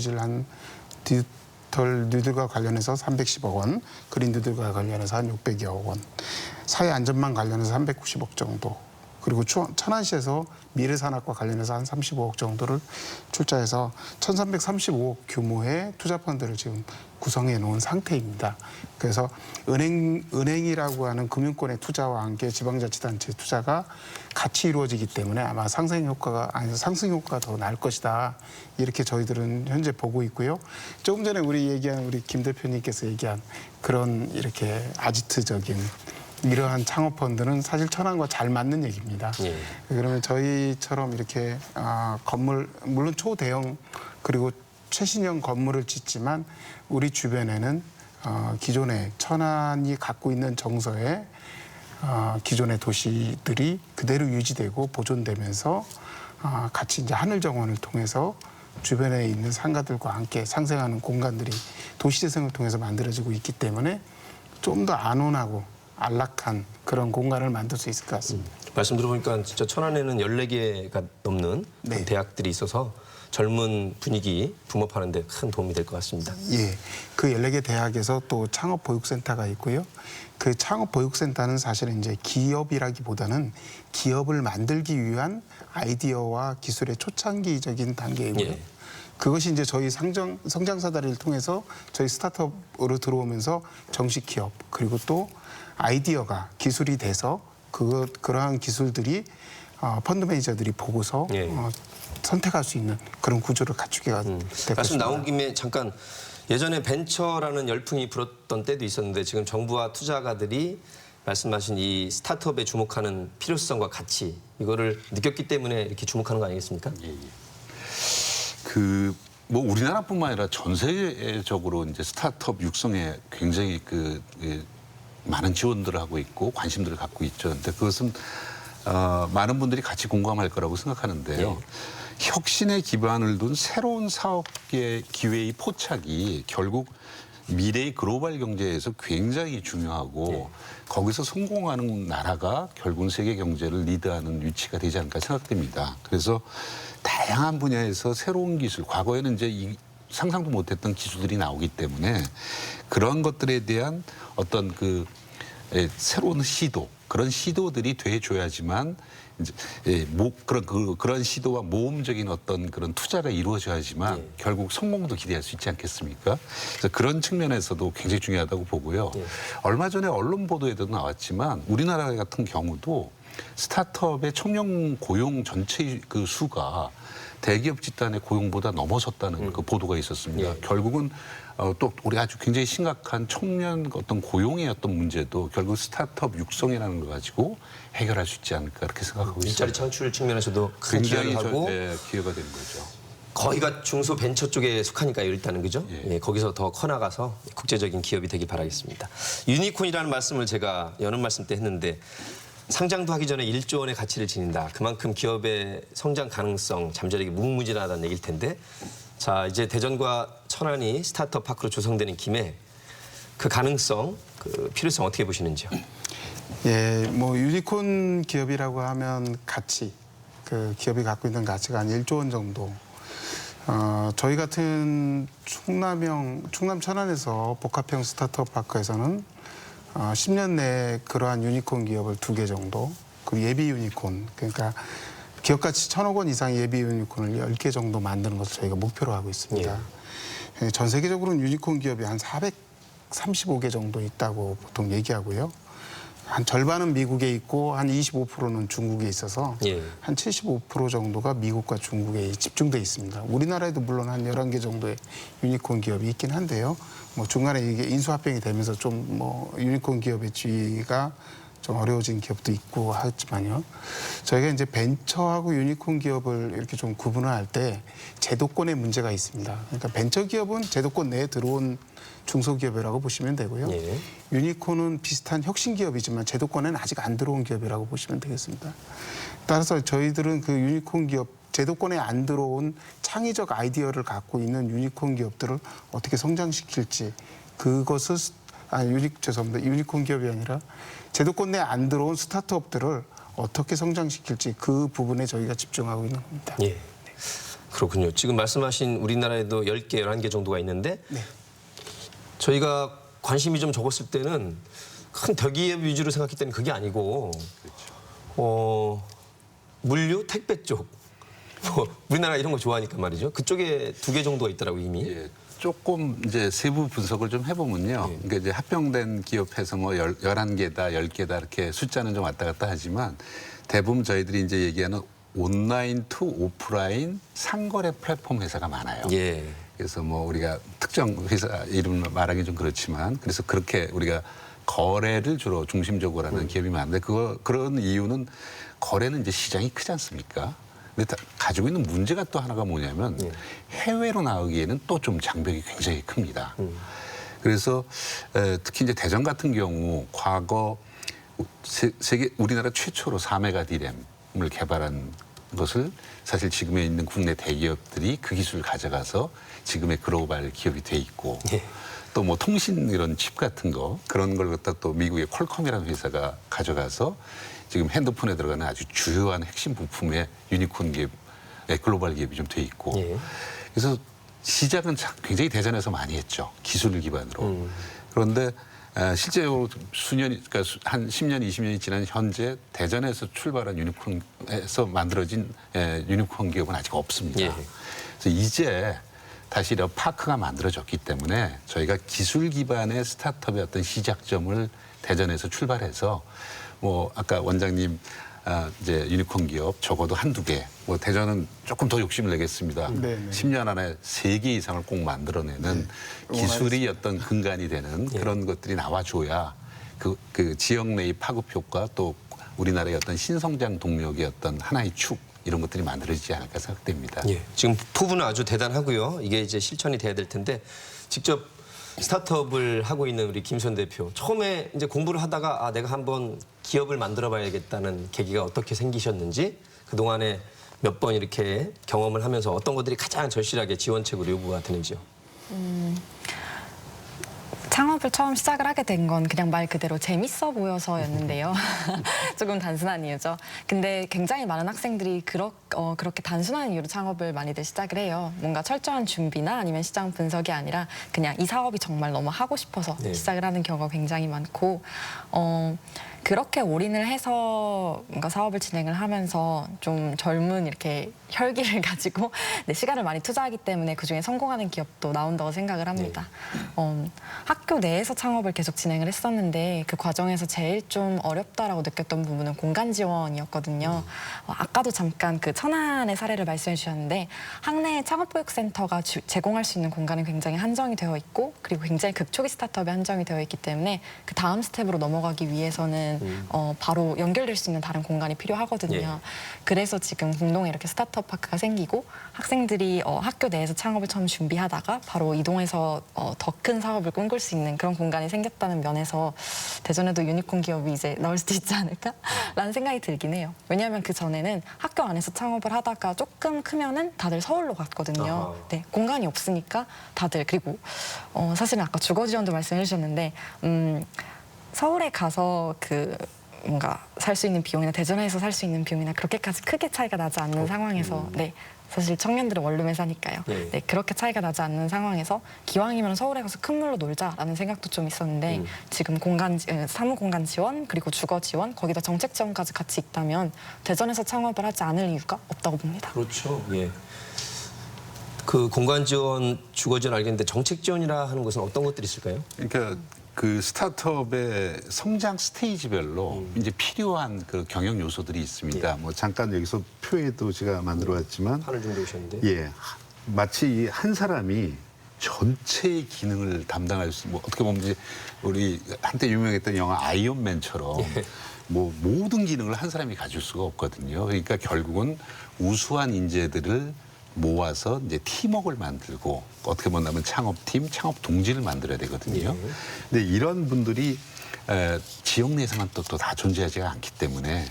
뉴딜과 관련해서 310억 원, 그린 뉴딜과 관련해서 한 600여억 원, 사회 안전망 관련해서 390억 정도, 그리고 천안시에서 미래산업과 관련해서 한 35억 정도를 출자해서 1,335억 규모의 투자펀드를 지금 구성해 놓은 상태입니다. 그래서 은행이라고 하는 금융권의 투자와 함께 지방자치단체 투자가 같이 이루어지기 때문에 아마 상승 효과가 더 날 것이다. 이렇게 저희들은 현재 보고 있고요. 조금 전에 우리 김 대표님께서 얘기한 그런 이렇게 아지트적인 이러한 창업펀드는 사실 천안과 잘 맞는 얘기입니다. 예. 그러면 저희처럼 이렇게 건물, 물론 초대형 그리고 최신형 건물을 짓지만 우리 주변에는 기존의 천안이 갖고 있는 정서의 기존의 도시들이 그대로 유지되고 보존되면서 같이 이제 하늘정원을 통해서 주변에 있는 상가들과 함께 상생하는 공간들이 도시재생을 통해서 만들어지고 있기 때문에 좀 더 안온하고 안락한 그런 공간을 만들 수 있을 것 같습니다. 말씀 들어보니까 진짜 천안에는 14개가 넘는 네. 대학들이 있어서 젊은 분위기 붐업하는 데 큰 도움이 될 것 같습니다. 예, 그 14개 대학에서 또 창업보육센터가 있고요. 그 창업보육센터는 사실은 이제 기업이라기보다는 기업을 만들기 위한 아이디어와 기술의 초창기적인 단계이고요. 예. 그것이 이제 저희 성장사다리를 통해서 저희 스타트업으로 들어오면서 정식 기업 그리고 또 아이디어가 기술이 돼서 그러한 기술들이 펀드 매니저들이 보고서 예. 선택할 수 있는 그런 구조를 갖추게 될 말씀 것입니다. 나온 김에 잠깐 예전에 벤처라는 열풍이 불었던 때도 있었는데 지금 정부와 투자가들이 말씀하신 이 스타트업에 주목하는 필요성과 가치 이거를 느꼈기 때문에 이렇게 주목하는 거 아니겠습니까? 예. 뭐 우리나라뿐만 아니라 전 세계적으로 이제 스타트업 육성에 굉장히 많은 지원들을 하고 있고 관심들을 갖고 있죠. 근데 그것은 많은 분들이 같이 공감할 거라고 생각하는데요. 네. 혁신의 기반을 둔 새로운 사업의 기회의 포착이 결국 미래의 글로벌 경제에서 굉장히 중요하고 네. 거기서 성공하는 나라가 결국은 세계 경제를 리드하는 위치가 되지 않을까 생각됩니다. 그래서 다양한 분야에서 새로운 기술, 과거에는 이제 상상도 못했던 기술들이 나오기 때문에 그런 것들에 대한 어떤 새로운 시도, 그런 시도들이 돼줘야지만 이제 그런 시도와 모험적인 어떤 그런 투자가 이루어져야지만 예. 결국 성공도 기대할 수 있지 않겠습니까? 그래서 그런 측면에서도 굉장히 중요하다고 보고요. 예. 얼마 전에 언론 보도에도 나왔지만 우리나라 같은 경우도 스타트업의 청년 고용 전체 수가 대기업 집단의 고용보다 넘어섰다는 그 보도가 있었습니다. 예. 결국은 또 우리 아주 굉장히 심각한 청년 어떤 고용의 어떤 문제도 결국 스타트업 육성이라는 걸 가지고 해결할 수 있지 않을까 그렇게 생각하고 있습니다. 일자리 창출 측면에서도 큰 기여를 하고 기여가 되는 거죠. 거기가 중소벤처 쪽에 속하니까요, 일단은 그죠? 예. 예, 거기서 더 커나가서 국제적인 기업이 되기 바라겠습니다. 유니콘이라는 말씀을 제가 여는 말씀 때 했는데 상장도 하기 전에 1조 원의 가치를 지닌다. 그만큼 기업의 성장 가능성 잠재력이 무궁무진하다는 얘기일 텐데 자 이제 대전과 천안이 스타트업 파크로 조성되는 김에 그 가능성, 그 필요성 어떻게 보시는지요? 예, 뭐 유니콘 기업이라고 하면 가치, 그 기업이 갖고 있는 가치가 한 1조 원 정도. 저희 같은 충남 천안에서 복합형 스타트업 파크에서는 10년 내에 그러한 유니콘 기업을 2개 정도, 그리고 예비 유니콘, 그러니까 기업 가치 1,000억 원 이상 예비 유니콘을 10개 정도 만드는 것을 저희가 목표로 하고 있습니다. 예, 전 세계적으로는 유니콘 기업이 한 435개 정도 있다고 보통 얘기하고요. 한 절반은 미국에 있고 한 25%는 중국에 있어서 예. 한 75% 정도가 미국과 중국에 집중돼 있습니다. 우리나라에도 물론 한 11개 정도의 유니콘 기업이 있긴 한데요. 뭐 중간에 이게 인수합병이 되면서 좀 뭐 유니콘 기업의 지위가 좀 어려워진 기업도 있고 하지만요. 저희가 이제 벤처하고 유니콘 기업을 이렇게 좀 구분을 할 때 제도권의 문제가 있습니다. 그러니까 벤처 기업은 제도권 내에 들어온 중소기업이라고 보시면 되고요. 예. 유니콘은 비슷한 혁신 기업이지만 제도권에는 아직 안 들어온 기업이라고 보시면 되겠습니다. 따라서 저희들은 그 유니콘 기업, 제도권에 안 들어온 창의적 아이디어를 갖고 있는 유니콘 기업들을 어떻게 성장시킬지 그것을 죄송합니다. 유니콘 기업이 아니라 제도권 내에 안 들어온 스타트업들을 어떻게 성장시킬지 그 부분에 저희가 집중하고 있는 겁니다. 예. 그렇군요. 지금 말씀하신 우리나라에도 10개, 11개 정도가 있는데 네. 저희가 관심이 좀 적었을 때는 큰 대기업 위주로 생각했더니 그게 아니고 물류, 택배 쪽 뭐 우리나라 이런 거 좋아하니까 말이죠. 그쪽에 2개 정도가 있더라고요 이미. 예, 조금 이제 세부 분석을 좀 해보면요. 그러니까 이제 합병된 기업에서 뭐 11개다, 10개다 이렇게 숫자는 좀 왔다 갔다 하지만 대부분 저희들이 이제 얘기하는 온라인 투 오프라인 상거래 플랫폼 회사가 많아요. 예. 그래서 뭐 우리가 특정 회사 이름을 말하기 좀 그렇지만 그래서 그렇게 우리가 거래를 주로 중심적으로 하는 기업이 많은데 그런 이유는 거래는 이제 시장이 크지 않습니까? 근데 가지고 있는 문제가 또 하나가 뭐냐면 해외로 나가기에는 또 좀 장벽이 굉장히 큽니다. 그래서 특히 이제 대전 같은 경우 과거 세계 우리나라 최초로 4메가 D램을 개발한 것을 사실 지금에 있는 국내 대기업들이 그 기술을 가져가서 지금의 글로벌 기업이 돼 있고 또 뭐 통신 이런 칩 같은 거 그런 걸 갖다 또 미국의 퀄컴이라는 회사가 가져가서 지금 핸드폰에 들어가는 아주 주요한 핵심 부품의 유니콘 기업, 글로벌 기업이 좀 돼 있고 그래서 시작은 굉장히 대전에서 많이 했죠. 기술을 기반으로. 그런데 실제로 그러니까 한 10년, 20년이 지난 현재 대전에서 출발한 유니콘에서 만들어진 유니콘 기업은 아직 없습니다. 예. 그래서 이제 다시 이런 파크가 만들어졌기 때문에 저희가 기술 기반의 스타트업의 어떤 시작점을 대전에서 출발해서 뭐 아까 원장님 이제 유니콘 기업 적어도 1-2개, 뭐 대전은 조금 더 욕심을 내겠습니다. 네네. 10년 안에 3개 이상을 꼭 만들어내는 기술이 어떤 근간이 되는 그런 것들이 나와줘야 그 지역 내의 파급 효과 또 우리나라의 어떤 신성장 동력의 어떤 하나의 축 이런 것들이 만들어지지 않을까 생각됩니다. 예. 지금 포부는 아주 대단하고요. 이게 이제 실천이 돼야 될 텐데 직접 스타트업을 하고 있는 우리 김선 대표. 처음에 이제 공부를 하다가 내가 한번 기업을 만들어 봐야겠다는 계기가 어떻게 생기셨는지 그동안에 몇 번 이렇게 경험을 하면서 어떤 것들이 가장 절실하게 지원책으로 요구가 되는지요? 창업을 처음 시작을 하게 된 건 그냥 말 그대로 재밌어 보여서였는데요. 조금 단순한 이유죠. 근데 굉장히 많은 학생들이 그렇게 단순한 이유로 창업을 많이들 시작을 해요. 뭔가 철저한 준비나 아니면 시장 분석이 아니라 그냥 이 사업이 정말 너무 하고 싶어서 네. 시작을 하는 경우가 굉장히 많고 그렇게 올인을 해서 뭔가 사업을 진행을 하면서 좀 젊은 이렇게 혈기를 가지고 네, 시간을 많이 투자하기 때문에 그중에 성공하는 기업도 나온다고 생각을 합니다. 학교 내에서 창업을 계속 진행을 했었는데 그 과정에서 제일 좀 어렵다라고 느꼈던 부분은 공간 지원이었거든요. 아까도 잠깐 그 천안의 사례를 말씀해 주셨는데 학내 창업보육센터가 제공할 수 있는 공간은 굉장히 한정이 되어 있고 그리고 굉장히 극초기 스타트업에 한정이 되어 있기 때문에 그 다음 스텝으로 넘어가기 위해서는 바로 연결될 수 있는 다른 공간이 필요하거든요. 예. 그래서 지금 공동에 이렇게 스타트업 파크가 생기고 학생들이 학교 내에서 창업을 처음 준비하다가 바로 이동해서 더 큰 사업을 꿈꿀 수 있는 그런 공간이 생겼다는 면에서 대전에도 유니콘 기업이 이제 나올 수도 있지 않을까라는 생각이 들긴 해요. 왜냐하면 그 전에는 학교 안에서 창업을 하다가 조금 크면은 다들 서울로 갔거든요. 아하. 네, 공간이 없으니까 다들 그리고 사실은 아까 주거 지원도 말씀해 주셨는데 서울에 가서 그 뭔가 살 수 있는 비용이나 대전에서 살 수 있는 비용이나 그렇게까지 크게 차이가 나지 않는 상황에서 네. 사실 청년들은 원룸에 사니까요. 네. 네, 그렇게 차이가 나지 않는 상황에서 기왕이면 서울에 가서 큰 물로 놀자라는 생각도 좀 있었는데 지금 사무 공간 지원 그리고 주거 지원 거기다 정책 지원까지 같이 있다면 대전에서 창업을 하지 않을 이유가 없다고 봅니다. 그렇죠. 예. 그 공간 지원, 주거 지원 알겠는데 정책 지원이라 하는 것은 어떤 것들이 있을까요? 그러니까 그 스타트업의 성장 스테이지별로 이제 필요한 그 경영 요소들이 있습니다. 뭐 잠깐 여기서 표에도 제가 만들어왔지만, 하늘 정도 오셨는데. 예, 마치 한 사람이 전체의 기능을 담당할 수, 뭐 어떻게 보면 이제 우리 한때 유명했던 영화 아이언맨처럼 뭐 모든 기능을 한 사람이 가질 수가 없거든요. 그러니까 결국은 우수한 인재들을 모아서 이제 팀워크를 만들고 어떻게 보면 창업팀, 창업 동지를 만들어야 되거든요. 근데 이런 분들이 지역 내에서만 또 다 존재하지가 않기 때문에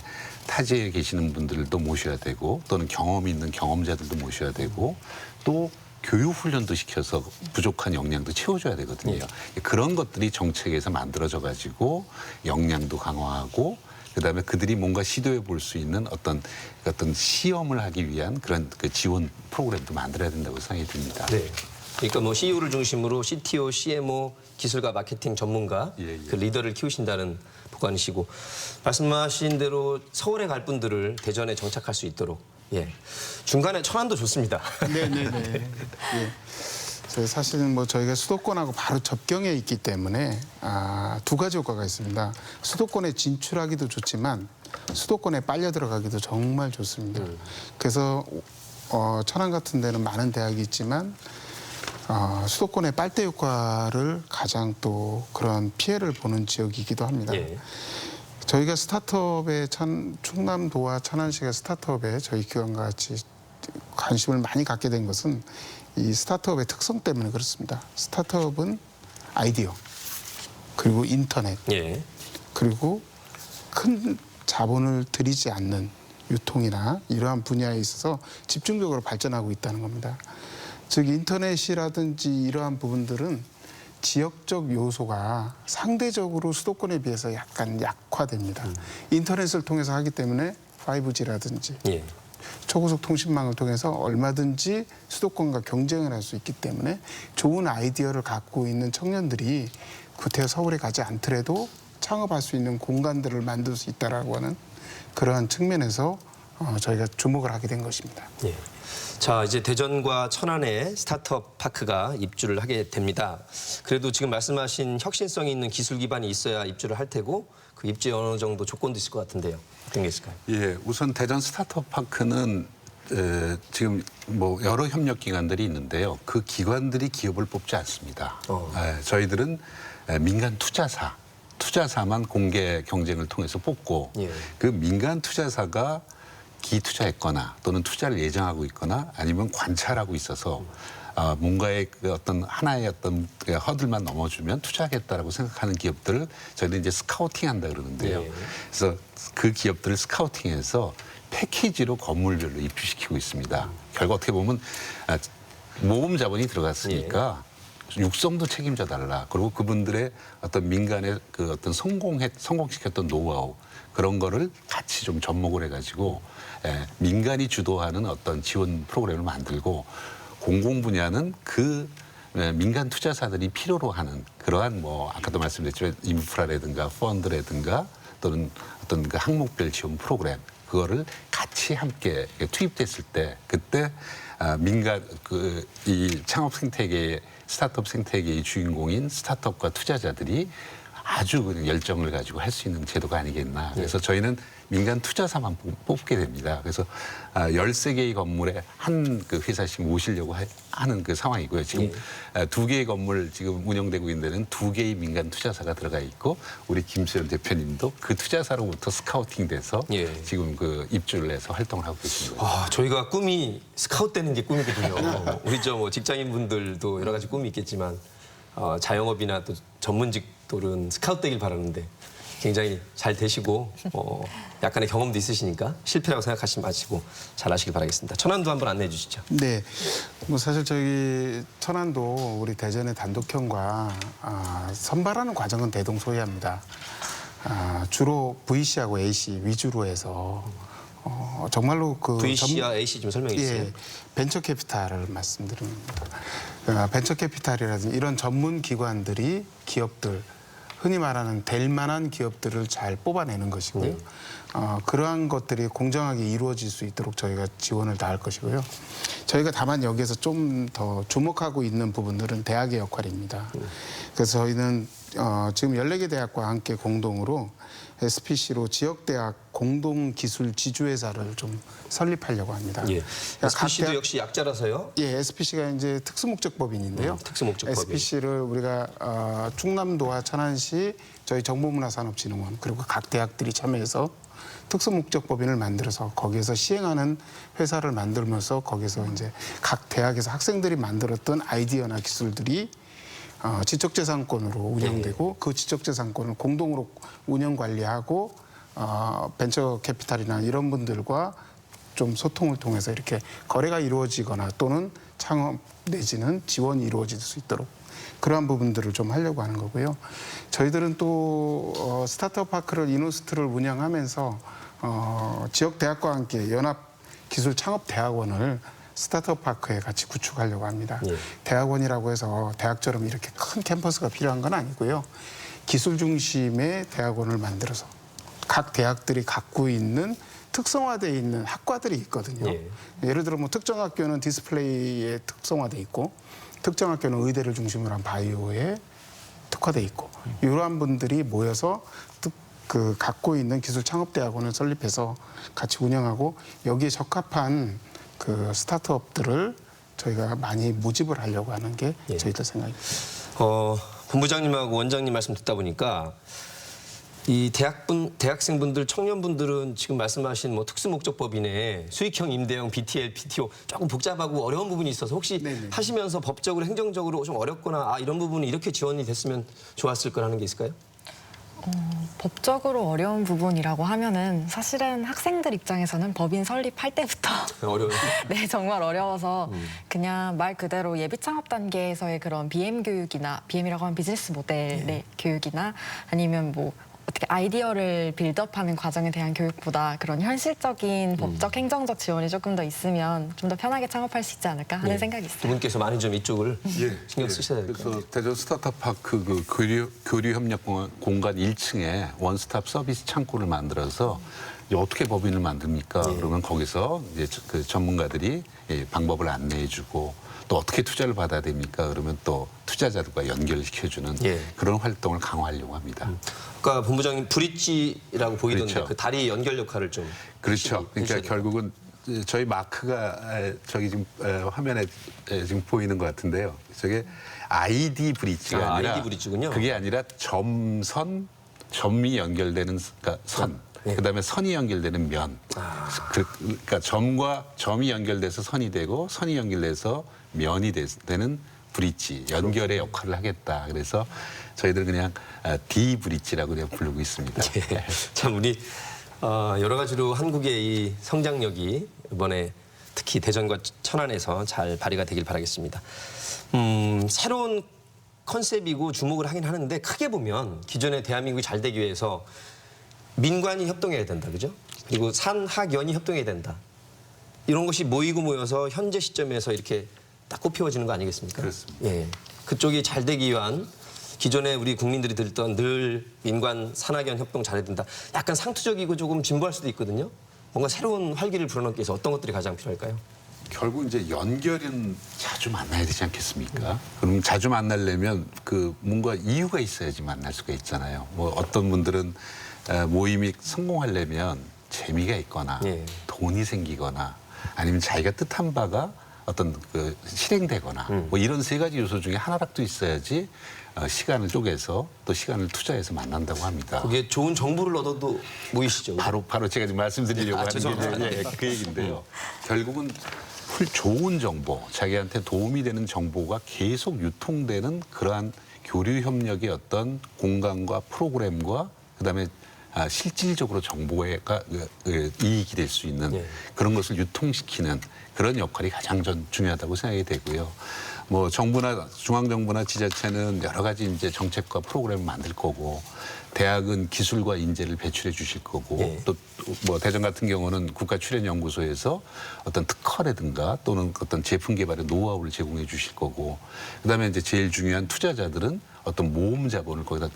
타지에 계시는 분들도 모셔야 되고 또는 경험이 있는 경험자들도 모셔야 되고 또 교육 훈련도 시켜서 부족한 역량도 채워줘야 되거든요. 그런 것들이 정책에서 만들어져 가지고 역량도 강화하고 그다음에 그들이 뭔가 시도해 볼 수 있는 어떤 시험을 하기 위한 그런 그 지원 프로그램도 만들어야 된다고 생각이 듭니다. 네. 그러니까 뭐 CEO를 중심으로 CTO, CMO, 기술가, 마케팅 전문가 그 리더를 키우신다는 보관이시고 말씀하신 대로 서울에 갈 분들을 대전에 정착할 수 있도록 예. 중간에 천안도 좋습니다. 네네네. 예. 사실은 뭐 저희가 수도권하고 바로 접경에 있기 때문에 두 가지 효과가 있습니다. 수도권에 진출하기도 좋지만 수도권에 빨려 들어가기도 정말 좋습니다. 그래서 천안 같은 데는 많은 대학이 있지만 수도권의 빨대 효과를 가장 또 그런 피해를 보는 지역이기도 합니다. 예. 저희가 스타트업에 충남도와 천안시가 스타트업에 저희 기관과 같이 관심을 많이 갖게 된 것은 이 스타트업의 특성 때문에 그렇습니다. 스타트업은 아이디어 그리고 인터넷 예. 그리고 큰 자본을 들이지 않는 유통이나 이러한 분야에 있어서 집중적으로 발전하고 있다는 겁니다. 즉 인터넷이라든지 이러한 부분들은 지역적 요소가 상대적으로 수도권에 비해서 약간 약화됩니다. 인터넷을 통해서 하기 때문에 5G라든지 예. 초고속 통신망을 통해서 얼마든지 수도권과 경쟁을 할 수 있기 때문에 좋은 아이디어를 갖고 있는 청년들이 구태여 서울에 가지 않더라도 창업할 수 있는 공간들을 만들 수 있다라고 하는 그러한 측면에서 저희가 주목을 하게 된 것입니다. 예. 자, 이제 대전과 천안에 스타트업 파크가 입주를 하게 됩니다. 그래도 지금 말씀하신 혁신성이 있는 기술 기반이 있어야 입주를 할 테고 그 입주에 어느 정도 조건도 있을 것 같은데요. 어떤 게 있을까요? 예, 우선 대전 스타트업 파크는 지금 뭐 여러 협력 기관들이 있는데요. 그 기관들이 기업을 뽑지 않습니다. 저희들은 민간 투자사만 공개 경쟁을 통해서 뽑고 예. 그 민간 투자사가 기투자했거나 또는 투자를 예정하고 있거나 아니면 관찰하고 있어서 뭔가의 그 어떤 하나의 어떤 허들만 넘어주면 투자하겠다라고 생각하는 기업들을 저희는 이제 스카우팅한다 그러는데요. 예. 그래서 그 기업들을 스카우팅해서 패키지로 건물별로 입주시키고 있습니다. 결국 어떻게 보면 모금 자본이 들어갔으니까 육성도 책임져 달라. 그리고 그분들의 어떤 민간의 그 어떤 성공시켰던 노하우 그런 거를 같이 좀 접목을 해가지고 민간이 주도하는 어떤 지원 프로그램을 만들고 공공 분야는 그 민간 투자사들이 필요로 하는 그러한 뭐 아까도 말씀드렸지만 인프라라든가 펀드라든가 또는 어떤 그 항목별 지원 프로그램 그거를 같이 함께 투입됐을 때 그때 민간 이 창업 생태계 스타트업 생태계의 주인공인 스타트업과 투자자들이 아주 그냥 열정을 가지고 할 수 있는 제도가 아니겠나. 그래서 저희는 민간 투자사만 뽑게 됩니다. 그래서 13개의 건물에 한 그 회사씩 모시려고 하는 그 상황이고요. 지금 2개의 건물 지금 운영되고 있는 데는 2개의 민간 투자사가 들어가 있고 우리 김수현 대표님도 그 투자사로부터 스카우팅돼서 지금 그 입주를 해서 활동을 하고 계십니다. 아, 저희가 꿈이 스카웃 되는 게 꿈이거든요. 우리 뭐 직장인 분들도 여러 가지 꿈이 있겠지만 자영업이나 또 전문직들은 스카웃 되길 바라는데 굉장히 잘 되시고 약간의 경험도 있으시니까 실패라고 생각하지 마시고 잘 하시길 바라겠습니다. 천안도 한번 안내해 주시죠. 네, 뭐 사실 저희 천안도 우리 대전의 단독형과 선발하는 과정은 대동소이합니다. 주로 VC하고 AC 위주로 해서 정말로 그 VC와 AC 좀 설명해 주세요. 예, 벤처 캐피탈을 말씀드립니다. 벤처 캐피탈이라든지 이런 전문 기관들이 기업들 흔히 말하는 될 만한 기업들을 잘 뽑아내는 것이고요. 그러한 것들이 공정하게 이루어질 수 있도록 저희가 지원을 다할 것이고요. 저희가 다만 여기에서 좀 더 주목하고 있는 부분들은 대학의 역할입니다. 그래서 저희는 지금 14개 대학과 함께 공동으로 SPC로 지역대학 공동기술 지주회사를 좀 설립하려고 합니다. 예. 그러니까 SPC도 역시 약자라서요. 예, SPC가 이제 특수목적법인인데요. 특수목적법인. SPC를 우리가 충남도와 천안시 저희 정보문화산업진흥원 그리고 각 대학들이 참여해서 특수목적법인을 만들어서 거기에서 시행하는 회사를 만들면서 거기서 이제 각 대학에서 학생들이 만들었던 아이디어나 기술들이 지적재산권으로 운영되고 그 지적재산권을 공동으로 운영 관리하고 벤처 캐피탈이나 이런 분들과 좀 소통을 통해서 이렇게 거래가 이루어지거나 또는 창업 내지는 지원이 이루어질 수 있도록 그러한 부분들을 좀 하려고 하는 거고요. 저희들은 또 스타트업 파크를 이노스트를 운영하면서 지역 대학과 함께 연합 기술 창업 대학원을 스타트업 파크에 같이 구축하려고 합니다. 대학원이라고 해서 대학처럼 이렇게 큰 캠퍼스가 필요한 건 아니고요. 기술 중심의 대학원을 만들어서 각 대학들이 갖고 있는 특성화되어 있는 학과들이 있거든요. 예를 들어 뭐 특정 학교는 디스플레이에 특성화돼 있고 특정 학교는 의대를 중심으로 한 바이오에 특화돼 있고 이러한 분들이 모여서 그 갖고 있는 기술 창업 대학원을 설립해서 같이 운영하고 여기에 적합한 그 스타트업들을 저희가 많이 모집을 하려고 하는 게 저희들 생각입니다. 본부장님하고 원장님 말씀 듣다 보니까 이 대학생분들, 청년분들은 지금 말씀하신 뭐 특수목적법인의 수익형 임대형 BTL, PTO 조금 복잡하고 어려운 부분이 있어서 혹시 하시면서 법적으로 행정적으로 좀 어렵거나 이런 부분이 이렇게 지원이 됐으면 좋았을 거라는 게 있을까요? 법적으로 어려운 부분이라고 하면은 사실은 학생들 입장에서는 법인 설립할 때부터 어려워요. 네, 정말 어려워서 그냥 말 그대로 예비 창업 단계에서의 그런 BM 교육이나 BM이라고 하면 비즈니스 모델의 교육이나 아니면 뭐 어떻게 아이디어를 빌드업하는 과정에 대한 교육보다 그런 현실적인 법적 행정적 지원이 조금 더 있으면 좀 더 편하게 창업할 수 있지 않을까 하는 생각이 있어요. 두 분께서 많이 좀 이쪽을 신경 쓰셔야 될 것 같아요. 그래서 대전 스타트업 파크 그 교류 협력 공간 1층에 원스톱 서비스 창구를 만들어서 이제 어떻게 법인을 만듭니까? 그러면 거기서 이제 그 전문가들이 방법을 안내해주고 또 어떻게 투자를 받아야 됩니까? 그러면 또 투자자들과 연결시켜주는 그런 활동을 강화하려고 합니다. 아까 본부장님 브릿지라고 보이던데 그렇죠. 그 다리 연결 역할을 좀 그렇죠. 그러니까 해주셔야 결국은 저희 마크가 저기 지금 화면에 지금 보이는 것 같은데요. 저게 ID 브릿지가 아니라 ID 브릿지군요. 그게 아니라 점이 연결되는 그러니까 선. 그다음에 선이 연결되는 면. 그러니까 점과 점이 연결돼서 선이 되고 선이 연결돼서 면이 되는 브릿지 연결의 역할을 하겠다. 그래서 저희들 그냥 D 브릿지라고 그냥 부르고 있습니다. 참 우리 여러 가지로 한국의 이 성장력이 이번에 특히 대전과 천안에서 잘 발휘가 되길 바라겠습니다. 새로운 컨셉이고 주목을 하긴 하는데 크게 보면 기존의 대한민국이 잘 되기 위해서 민관이 협동해야 된다, 그죠? 그리고 산학연이 협동해야 된다. 이런 것이 모이고 모여서 현재 시점에서 이렇게 딱 꽃피워지는 거 아니겠습니까? 그렇습니다. 예, 그쪽이 잘 되기 위한 기존에 우리 국민들이 들던 늘 민관 산학연 협동 잘해야 된다. 약간 상투적이고 조금 진보할 수도 있거든요. 뭔가 새로운 활기를 불어넣기 위해서 어떤 것들이 가장 필요할까요? 결국 이제 연결은 자주 만나야 되지 않겠습니까? 그럼 자주 만나려면 그 뭔가 이유가 있어야지 만날 수가 있잖아요. 뭐 어떤 분들은 모임이 성공하려면 재미가 있거나 예. 돈이 생기거나 아니면 자기가 뜻한 바가 어떤 그 실행되거나 뭐 이런 세 가지 요소 중에 하나라도 있어야지 시간을 쪼개서 또 시간을 투자해서 만난다고 합니다. 거기에 좋은 정보를 얻어도 모이시죠. 바로 제가 지금 말씀드리려고 하는 죄송합니다. 게 그 얘기인데요. 결국은 좋은 정보, 자기한테 도움이 되는 정보가 계속 유통되는 그러한 교류 협력의 어떤 공간과 프로그램과 그다음에 실질적으로 정보가 이익이 될 수 있는 예. 그런 것을 유통시키는 그런 역할이 가장 중요하다고 생각이 되고요. 뭐 정부나 중앙정부나 지자체는 여러 가지 이제 정책과 프로그램을 만들 거고 대학은 기술과 인재를 배출해 주실 거고 예. 또 뭐 대전 같은 경우는 국가출연연구소에서 어떤 특허라든가 또는 어떤 제품 개발의 노하우를 제공해 주실 거고 그다음에 이제 제일 중요한 투자자들은 어떤 모험 자본을 거기다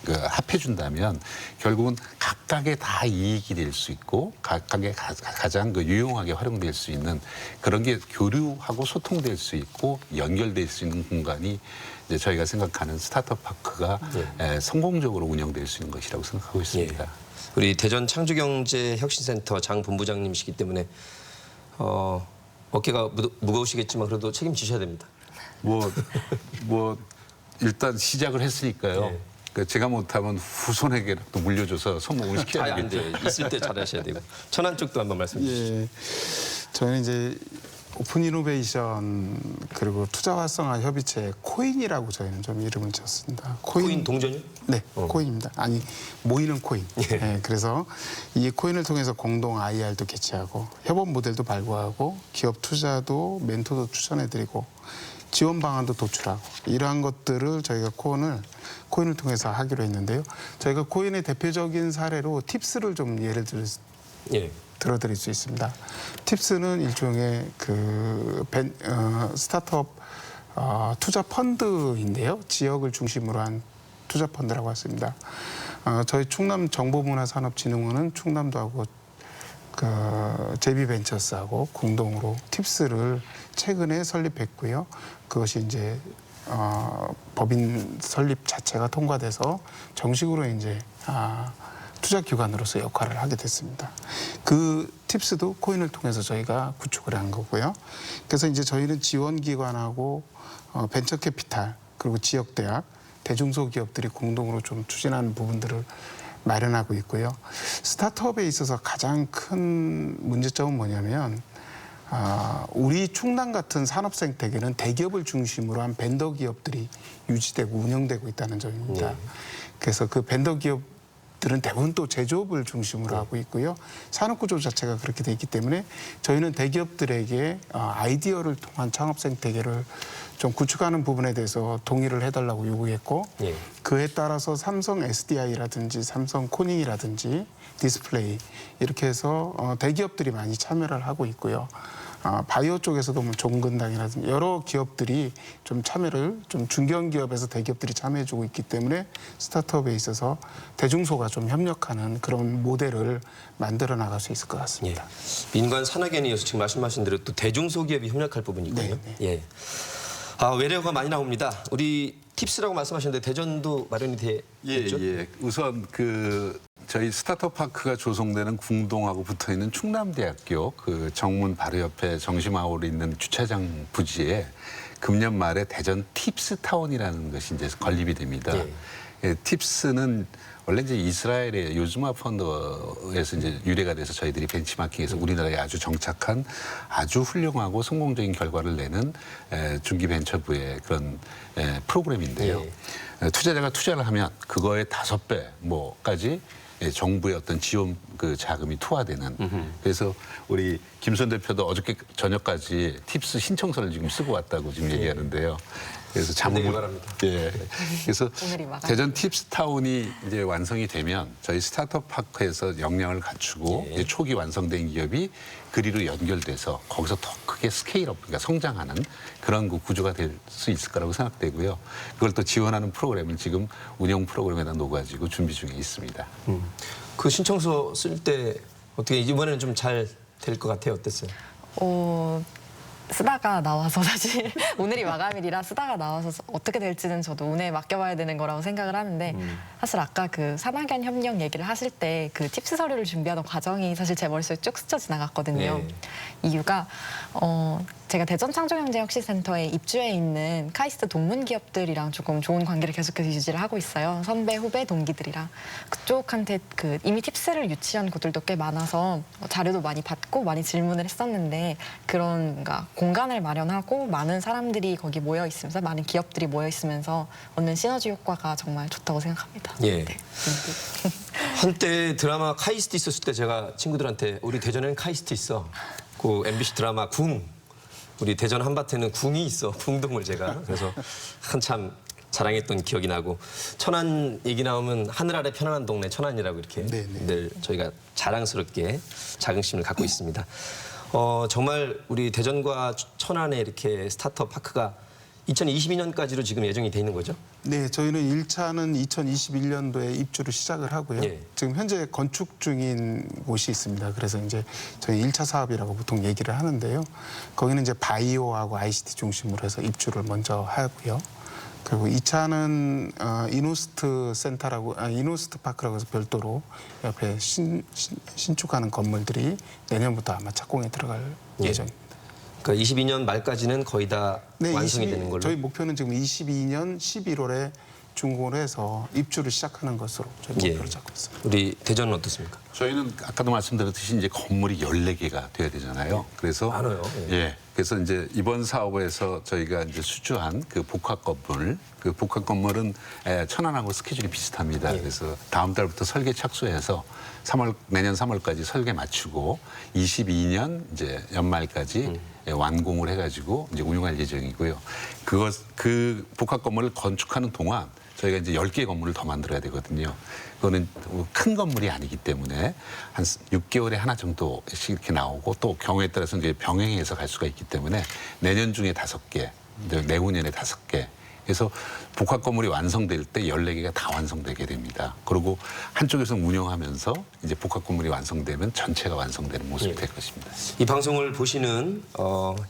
합해 준다면 결국은 각각의 다 이익이 될 수 있고 각각의 가장 유용하게 활용될 수 있는 그런 게 교류하고 소통될 수 있고 연결될 수 있는 공간이 이제 저희가 생각하는 스타트업 파크가 성공적으로 운영될 수 있는 것이라고 생각하고 있습니다. 예. 우리 대전 창조경제혁신센터 장 본부장님이시기 때문에 어깨가 무거우시겠지만 그래도 책임지셔야 됩니다. 뭐 일단 시작을 했으니까요. 예. 그러니까 제가 못하면 후손에게 또 물려줘서 성공을 시켜야 안 되겠죠. 돼요. 있을 때 잘하셔야 되고. 천안 쪽도 한번 말씀해 주시죠. 예, 저는 이제 오픈 이노베이션 그리고 투자 활성화 협의체 코인이라고 저희는 좀 이름을 지었습니다. 코인 동전이요? 네, 코인입니다. 아니 모이는 코인. 예, 그래서 이 코인을 통해서 공동 IR도 개최하고 협업 모델도 발굴하고 기업 투자도 멘토도 추천해드리고 지원 방안도 도출하고 이러한 것들을 저희가 코인을 통해서 하기로 했는데요. 저희가 코인의 대표적인 사례로 팁스를 좀 예를 들어드릴 수 있습니다. 팁스는 일종의 스타트업 투자 펀드인데요. 지역을 중심으로 한 투자 펀드라고 했습니다. 저희 충남정보문화산업진흥원은 충남도하고 제비벤처스하고 공동으로 팁스를 최근에 설립했고요. 그것이 이제 법인 설립 자체가 통과돼서 정식으로 이제 투자 기관으로서 역할을 하게 됐습니다. 그 팁스도 코인을 통해서 저희가 구축을 한 거고요. 그래서 이제 저희는 지원 기관하고 벤처 캐피탈 그리고 지역 대학, 대중소기업들이 공동으로 좀 추진하는 부분들을 마련하고 있고요. 스타트업에 있어서 가장 큰 문제점은 뭐냐면 우리 충남 같은 산업 생태계는 대기업을 중심으로 한 벤더 기업들이 유지되고 운영되고 있다는 점입니다. 네. 그래서 그 벤더 기업들은 대부분 또 제조업을 중심으로 하고 있고요. 산업 구조 자체가 그렇게 돼 있기 때문에 저희는 대기업들에게 아이디어를 통한 창업 생태계를 좀 구축하는 부분에 대해서 동의를 해달라고 요구했고 예. 그에 따라서 삼성 SDI라든지 삼성 코닝이라든지 디스플레이 이렇게 해서 대기업들이 많이 참여를 하고 있고요. 바이오 쪽에서도 뭐 종근당이라든지 여러 기업들이 좀 참여를 좀 중견기업에서 대기업들이 참여해주고 있기 때문에 스타트업에 있어서 대중소가 좀 협력하는 그런 모델을 만들어 나갈 수 있을 것 같습니다. 예. 민관 산학연이어서 지금 말씀하신 대로 또 대중소기업이 협력할 부분이 있군요. 네, 예. 외래어가 많이 나옵니다. 우리 팁스라고 말씀하셨는데 대전도 마련이 됐죠? 예. 우선 저희 스타트업 파크가 조성되는 궁동하고 붙어 있는 충남대학교 정문 바로 옆에 정심아울에 있는 주차장 부지에 금년 말에 대전 팁스타운이라는 것이 이제 건립이 됩니다. 예, 팁스는 원래 이제 이스라엘의 요즈마 펀드에서 이제 유래가 돼서 저희들이 벤치마킹해서 우리나라에 아주 정착한 아주 훌륭하고 성공적인 결과를 내는 중기 벤처부의 그런 프로그램인데요. 투자자가 투자를 하면 그거의 5배 뭐까지 정부의 어떤 지원 자금이 투하되는. 그래서 우리 김선 대표도 어저께 저녁까지 팁스 신청서를 지금 쓰고 왔다고 지금 얘기하는데요. 그래서 잠을 되길 못 바랍니다. 예. 그래서 오늘이 마감. 대전 팁스타운이 이제 완성이 되면 저희 스타트업 파크에서 역량을 갖추고 예. 이제 초기 완성된 기업이 그리로 연결돼서 거기서 더 크게 스케일업, 그러니까 성장하는 그런 그 구조가 될 수 있을 거라고 생각되고요. 그걸 또 지원하는 프로그램은 지금 운영 프로그램에다 놓아가지고 준비 중에 있습니다. 그 신청서 쓸 때 어떻게 이번에는 좀 잘 될 것 같아요? 어땠어요? 쓰다가 나와서 사실 오늘이 마감일이라 쓰다가 나와서 어떻게 될지는 저도 운에 맡겨봐야 되는 거라고 생각을 하는데 사실 아까 그 산학연 협력 얘기를 하실 때 그 팁스 서류를 준비하던 과정이 사실 제 머릿속에 쭉 스쳐 지나갔거든요. 네. 이유가 제가 대전창조경제혁신센터에 입주해 있는 카이스트 동문 기업들이랑 조금 좋은 관계를 계속해서 유지를 하고 있어요. 선배, 후배, 동기들이랑 그쪽한테 그 이미 팁스를 유치한 곳들도 꽤 많아서 자료도 많이 받고 많이 질문을 했었는데 그런 뭔가 공간을 마련하고 많은 사람들이 거기 모여 있으면서 많은 기업들이 모여 있으면서 얻는 시너지 효과가 정말 좋다고 생각합니다. 예. 네. 한때 드라마 카이스트 있었을 때 제가 친구들한테 우리 대전에는 카이스트 있어. 그 MBC 드라마 궁. 우리 대전 한밭에는 궁이 있어. 궁동을 제가. 그래서 한참 자랑했던 기억이 나고 천안 얘기 나오면 하늘 아래 편안한 동네 천안이라고 이렇게 네네. 늘 저희가 자랑스럽게 자긍심을 갖고 있습니다. 정말 우리 대전과 천안에 이렇게 스타트업 파크가 2022년까지로 지금 예정이 돼 있는 거죠? 네, 저희는 1차는 2021년도에 입주를 시작을 하고요. 예. 지금 현재 건축 중인 곳이 있습니다. 그래서 이제 저희 1차 사업이라고 보통 얘기를 하는데요. 거기는 이제 바이오하고 ICT 중심으로 해서 입주를 먼저 하고요. 그리고 2차는 이노스트 센터라고, 이노스트 파크라고 해서 별도로 옆에 신축하는 건물들이 내년부터 아마 착공에 들어갈 예. 예정입니다. 그러니까 22년 말까지는 거의 다 완성이 되는 걸로. 저희 목표는 지금 22년 11월에 준공을 해서 입주를 시작하는 것으로 저희 목표를 잡고 있습니다. 우리 대전은 어떻습니까? 저희는 아까도 말씀드렸듯이 이제 건물이 14개가 돼야 되잖아요. 그래서 많아요. 예. 예. 그래서 이제 이번 사업에서 저희가 이제 수주한 그 복합 건물, 그 복합 건물은 천안하고 스케줄이 비슷합니다. 그래서 다음 달부터 설계 착수해서 내년 3월까지 설계 마치고 22년 이제 연말까지 완공을 해가지고 이제 운영할 예정이고요. 그 복합 건물을 건축하는 동안 저희가 이제 10개 건물을 더 만들어야 되거든요. 그거는 큰 건물이 아니기 때문에 한 6개월에 하나 정도씩 이렇게 나오고 또 경우에 따라서 이제 병행해서 갈 수가 있기 때문에 내년 중에 5개, 내후년에 5개. 그래서 복합 건물이 완성될 때 14개가 다 완성되게 됩니다. 그리고 한쪽에서 운영하면서 이제 복합 건물이 완성되면 전체가 완성되는 모습이 될 것입니다. 이 방송을 보시는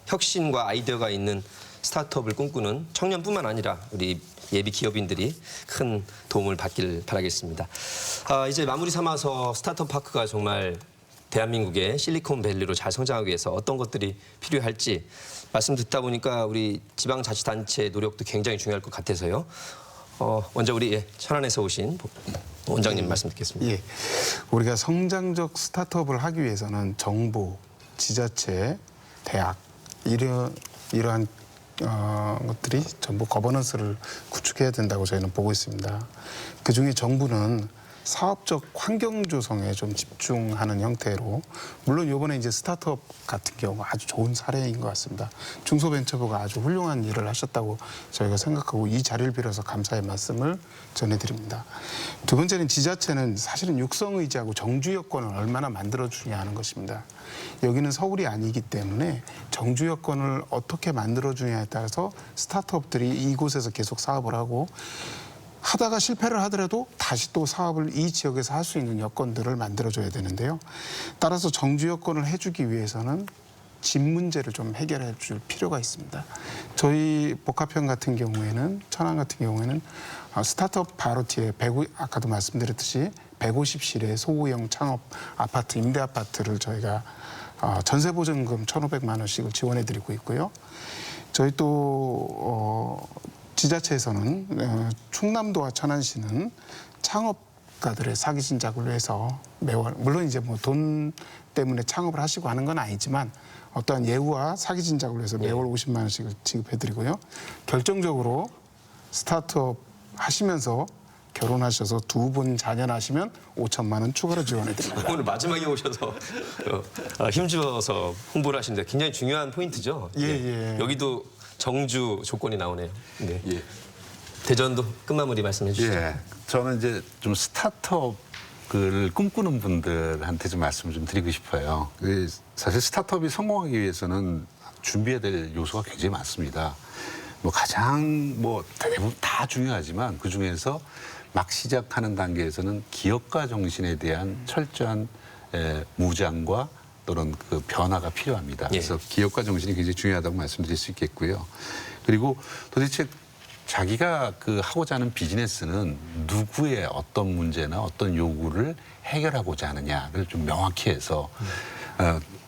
혁신과 아이디어가 있는 스타트업을 꿈꾸는 청년뿐만 아니라 우리 예비 기업인들이 큰 도움을 받길 바라겠습니다. 이제 마무리 삼아서 스타트업 파크가 정말 대한민국의 실리콘밸리로 잘 성장하기 위해서 어떤 것들이 필요할지 말씀 듣다 보니까 우리 지방자치단체의 노력도 굉장히 중요할 것 같아서요. 먼저 우리 천안에서 오신 원장님 말씀 듣겠습니다. 예, 우리가 성장적 스타트업을 하기 위해서는 정부, 지자체, 대학 이러한 것들이 전부 거버넌스를 구축해야 된다고 저희는 보고 있습니다. 그중에 정부는 사업적 환경 조성에 좀 집중하는 형태로, 물론 이번에 이제 스타트업 같은 경우 아주 좋은 사례인 것 같습니다. 중소벤처부가 아주 훌륭한 일을 하셨다고 저희가 생각하고 이 자리를 빌어서 감사의 말씀을 전해드립니다. 두 번째는 지자체는 사실은 육성의지하고 정주 여건을 얼마나 만들어주냐 하는 것입니다. 여기는 서울이 아니기 때문에 정주 여건을 어떻게 만들어주냐에 따라서 스타트업들이 이곳에서 계속 사업을 하고 하다가 실패를 하더라도 다시 또 사업을 이 지역에서 할 수 있는 여건들을 만들어줘야 되는데요. 따라서 정주 여건을 해주기 위해서는 집 문제를 좀 해결해 줄 필요가 있습니다. 저희 복합형 같은 경우에는, 천안 같은 경우에는 스타트업 바로 뒤에 아까도 말씀드렸듯이 150실의 소호형 창업 아파트, 임대 아파트를 저희가 전세보증금 1,500만 원씩을 지원해드리고 있고요. 저희 또 지자체에서는 충남도와 천안시는 창업가들의 사기 진작을 위해서 매월, 물론 이제 뭐 돈 때문에 창업을 하시고 하는 건 아니지만 어떠한 예우와 사기 진작을 위해서 매월 50만 원씩을 지급해드리고요. 결정적으로 스타트업 하시면서 결혼하셔서 2분 자녀 낳으시면 5천만 원 추가로 지원해드립니다. 오늘 마지막에 오셔서 힘주어서 홍보를 하시는데 굉장히 중요한 포인트죠. 예. 여기도 정주 조건이 나오네요. 네. 예. 대전도 끝마무리 말씀해 주시죠. 예. 저는 이제 좀 스타트업을 꿈꾸는 분들한테 좀 말씀을 좀 드리고 싶어요. 사실 스타트업이 성공하기 위해서는 준비해야 될 요소가 굉장히 많습니다. 뭐 가장 뭐 대부분 다 중요하지만 그 중에서 막 시작하는 단계에서는 기업가 정신에 대한 철저한 무장과 또는 그 변화가 필요합니다. 그래서 기업가 정신이 굉장히 중요하다고 말씀드릴 수 있겠고요. 그리고 도대체 자기가 그 하고자 하는 비즈니스는 누구의 어떤 문제나 어떤 요구를 해결하고자 하느냐를 좀 명확히 해서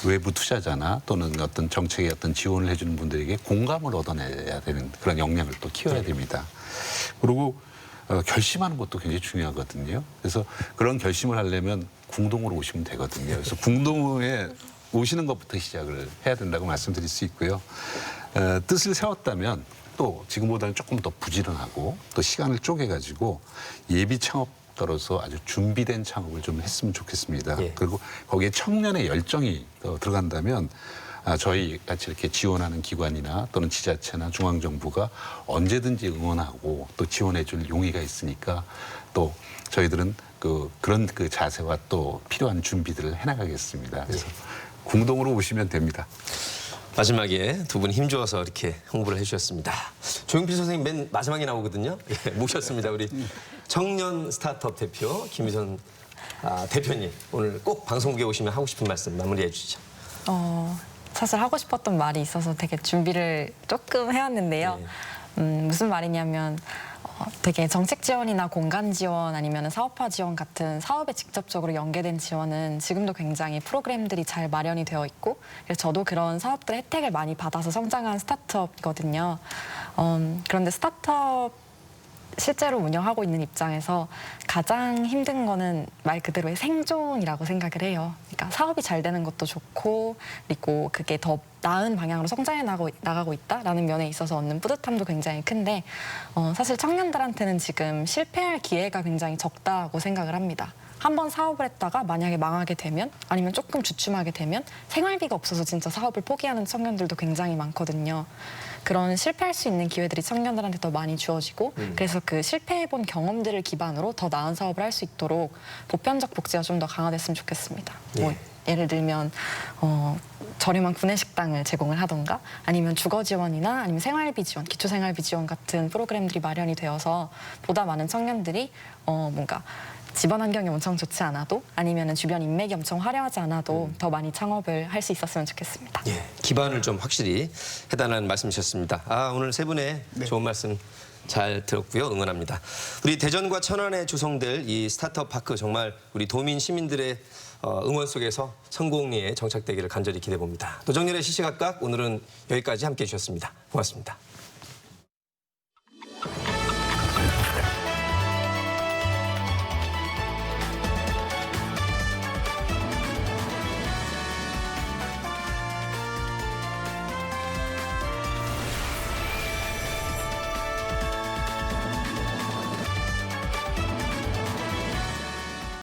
외부 투자자나 또는 어떤 정책의 어떤 지원을 해주는 분들에게 공감을 얻어내야 되는 그런 역량을 또 키워야 됩니다. 그리고 결심하는 것도 굉장히 중요하거든요. 그래서 그런 결심을 하려면 궁동으로 오시면 되거든요. 그래서 궁동에 오시는 것부터 시작을 해야 된다고 말씀드릴 수 있고요. 뜻을 세웠다면 또 지금보다는 조금 더 부지런하고 또 시간을 쪼개가지고 예비 창업가로서 아주 준비된 창업을 좀 했으면 좋겠습니다. 예. 그리고 거기에 청년의 열정이 들어간다면 저희 같이 이렇게 지원하는 기관이나 또는 지자체나 중앙정부가 언제든지 응원하고 또 지원해줄 용의가 있으니까 또 저희들은 그런 자세와 또 필요한 준비들을 해나가겠습니다. 그래서 궁동으로 오시면 됩니다. 마지막에 두 분 힘주어서 이렇게 홍보를 해주셨습니다. 조용필 선생님 맨 마지막에 나오거든요. 예, 모셨습니다. 우리 청년 스타트업 대표 김희선 대표님 오늘 꼭 방송국에 오시면 하고 싶은 말씀 마무리해 주시죠. 사실 하고 싶었던 말이 있어서 되게 준비를 조금 해왔는데요. 무슨 말이냐면 되게 정책 지원이나 공간 지원 아니면 사업화 지원 같은 사업에 직접적으로 연계된 지원은 지금도 굉장히 프로그램들이 잘 마련이 되어 있고 그래서 저도 그런 사업들의 혜택을 많이 받아서 성장한 스타트업이거든요. 그런데 스타트업 실제로 운영하고 있는 입장에서 가장 힘든 거는 말 그대로의 생존이라고 생각을 해요. 그러니까 사업이 잘 되는 것도 좋고 그리고 그게 더 나은 방향으로 성장해 나가고 있다라는 면에 있어서 얻는 뿌듯함도 굉장히 큰데 사실 청년들한테는 지금 실패할 기회가 굉장히 적다고 생각을 합니다. 한번 사업을 했다가 만약에 망하게 되면 아니면 조금 주춤하게 되면 생활비가 없어서 진짜 사업을 포기하는 청년들도 굉장히 많거든요. 그런 실패할 수 있는 기회들이 청년들한테 더 많이 주어지고 그래서 그 실패해본 경험들을 기반으로 더 나은 사업을 할 수 있도록 보편적 복지가 좀 더 강화됐으면 좋겠습니다. 뭐 예를 들면 저렴한 구내식당을 제공을 하던가 아니면 주거 지원이나 아니면 생활비 지원, 기초생활비 지원 같은 프로그램들이 마련이 되어서 보다 많은 청년들이 뭔가 집안 환경이 엄청 좋지 않아도 아니면 주변 인맥이 엄청 화려하지 않아도 더 많이 창업을 할 수 있었으면 좋겠습니다. 예, 기반을 좀 확실히 해달라는 말씀이셨습니다. 오늘 세 분의 좋은 말씀 잘 들었고요. 응원합니다. 우리 대전과 천안에 조성될 이 스타트업 파크 정말 우리 도민 시민들의 응원 속에서 성공리에 정착되기를 간절히 기대해 봅니다. 노정렬의 시시각각 오늘은 여기까지 함께해 주셨습니다. 고맙습니다.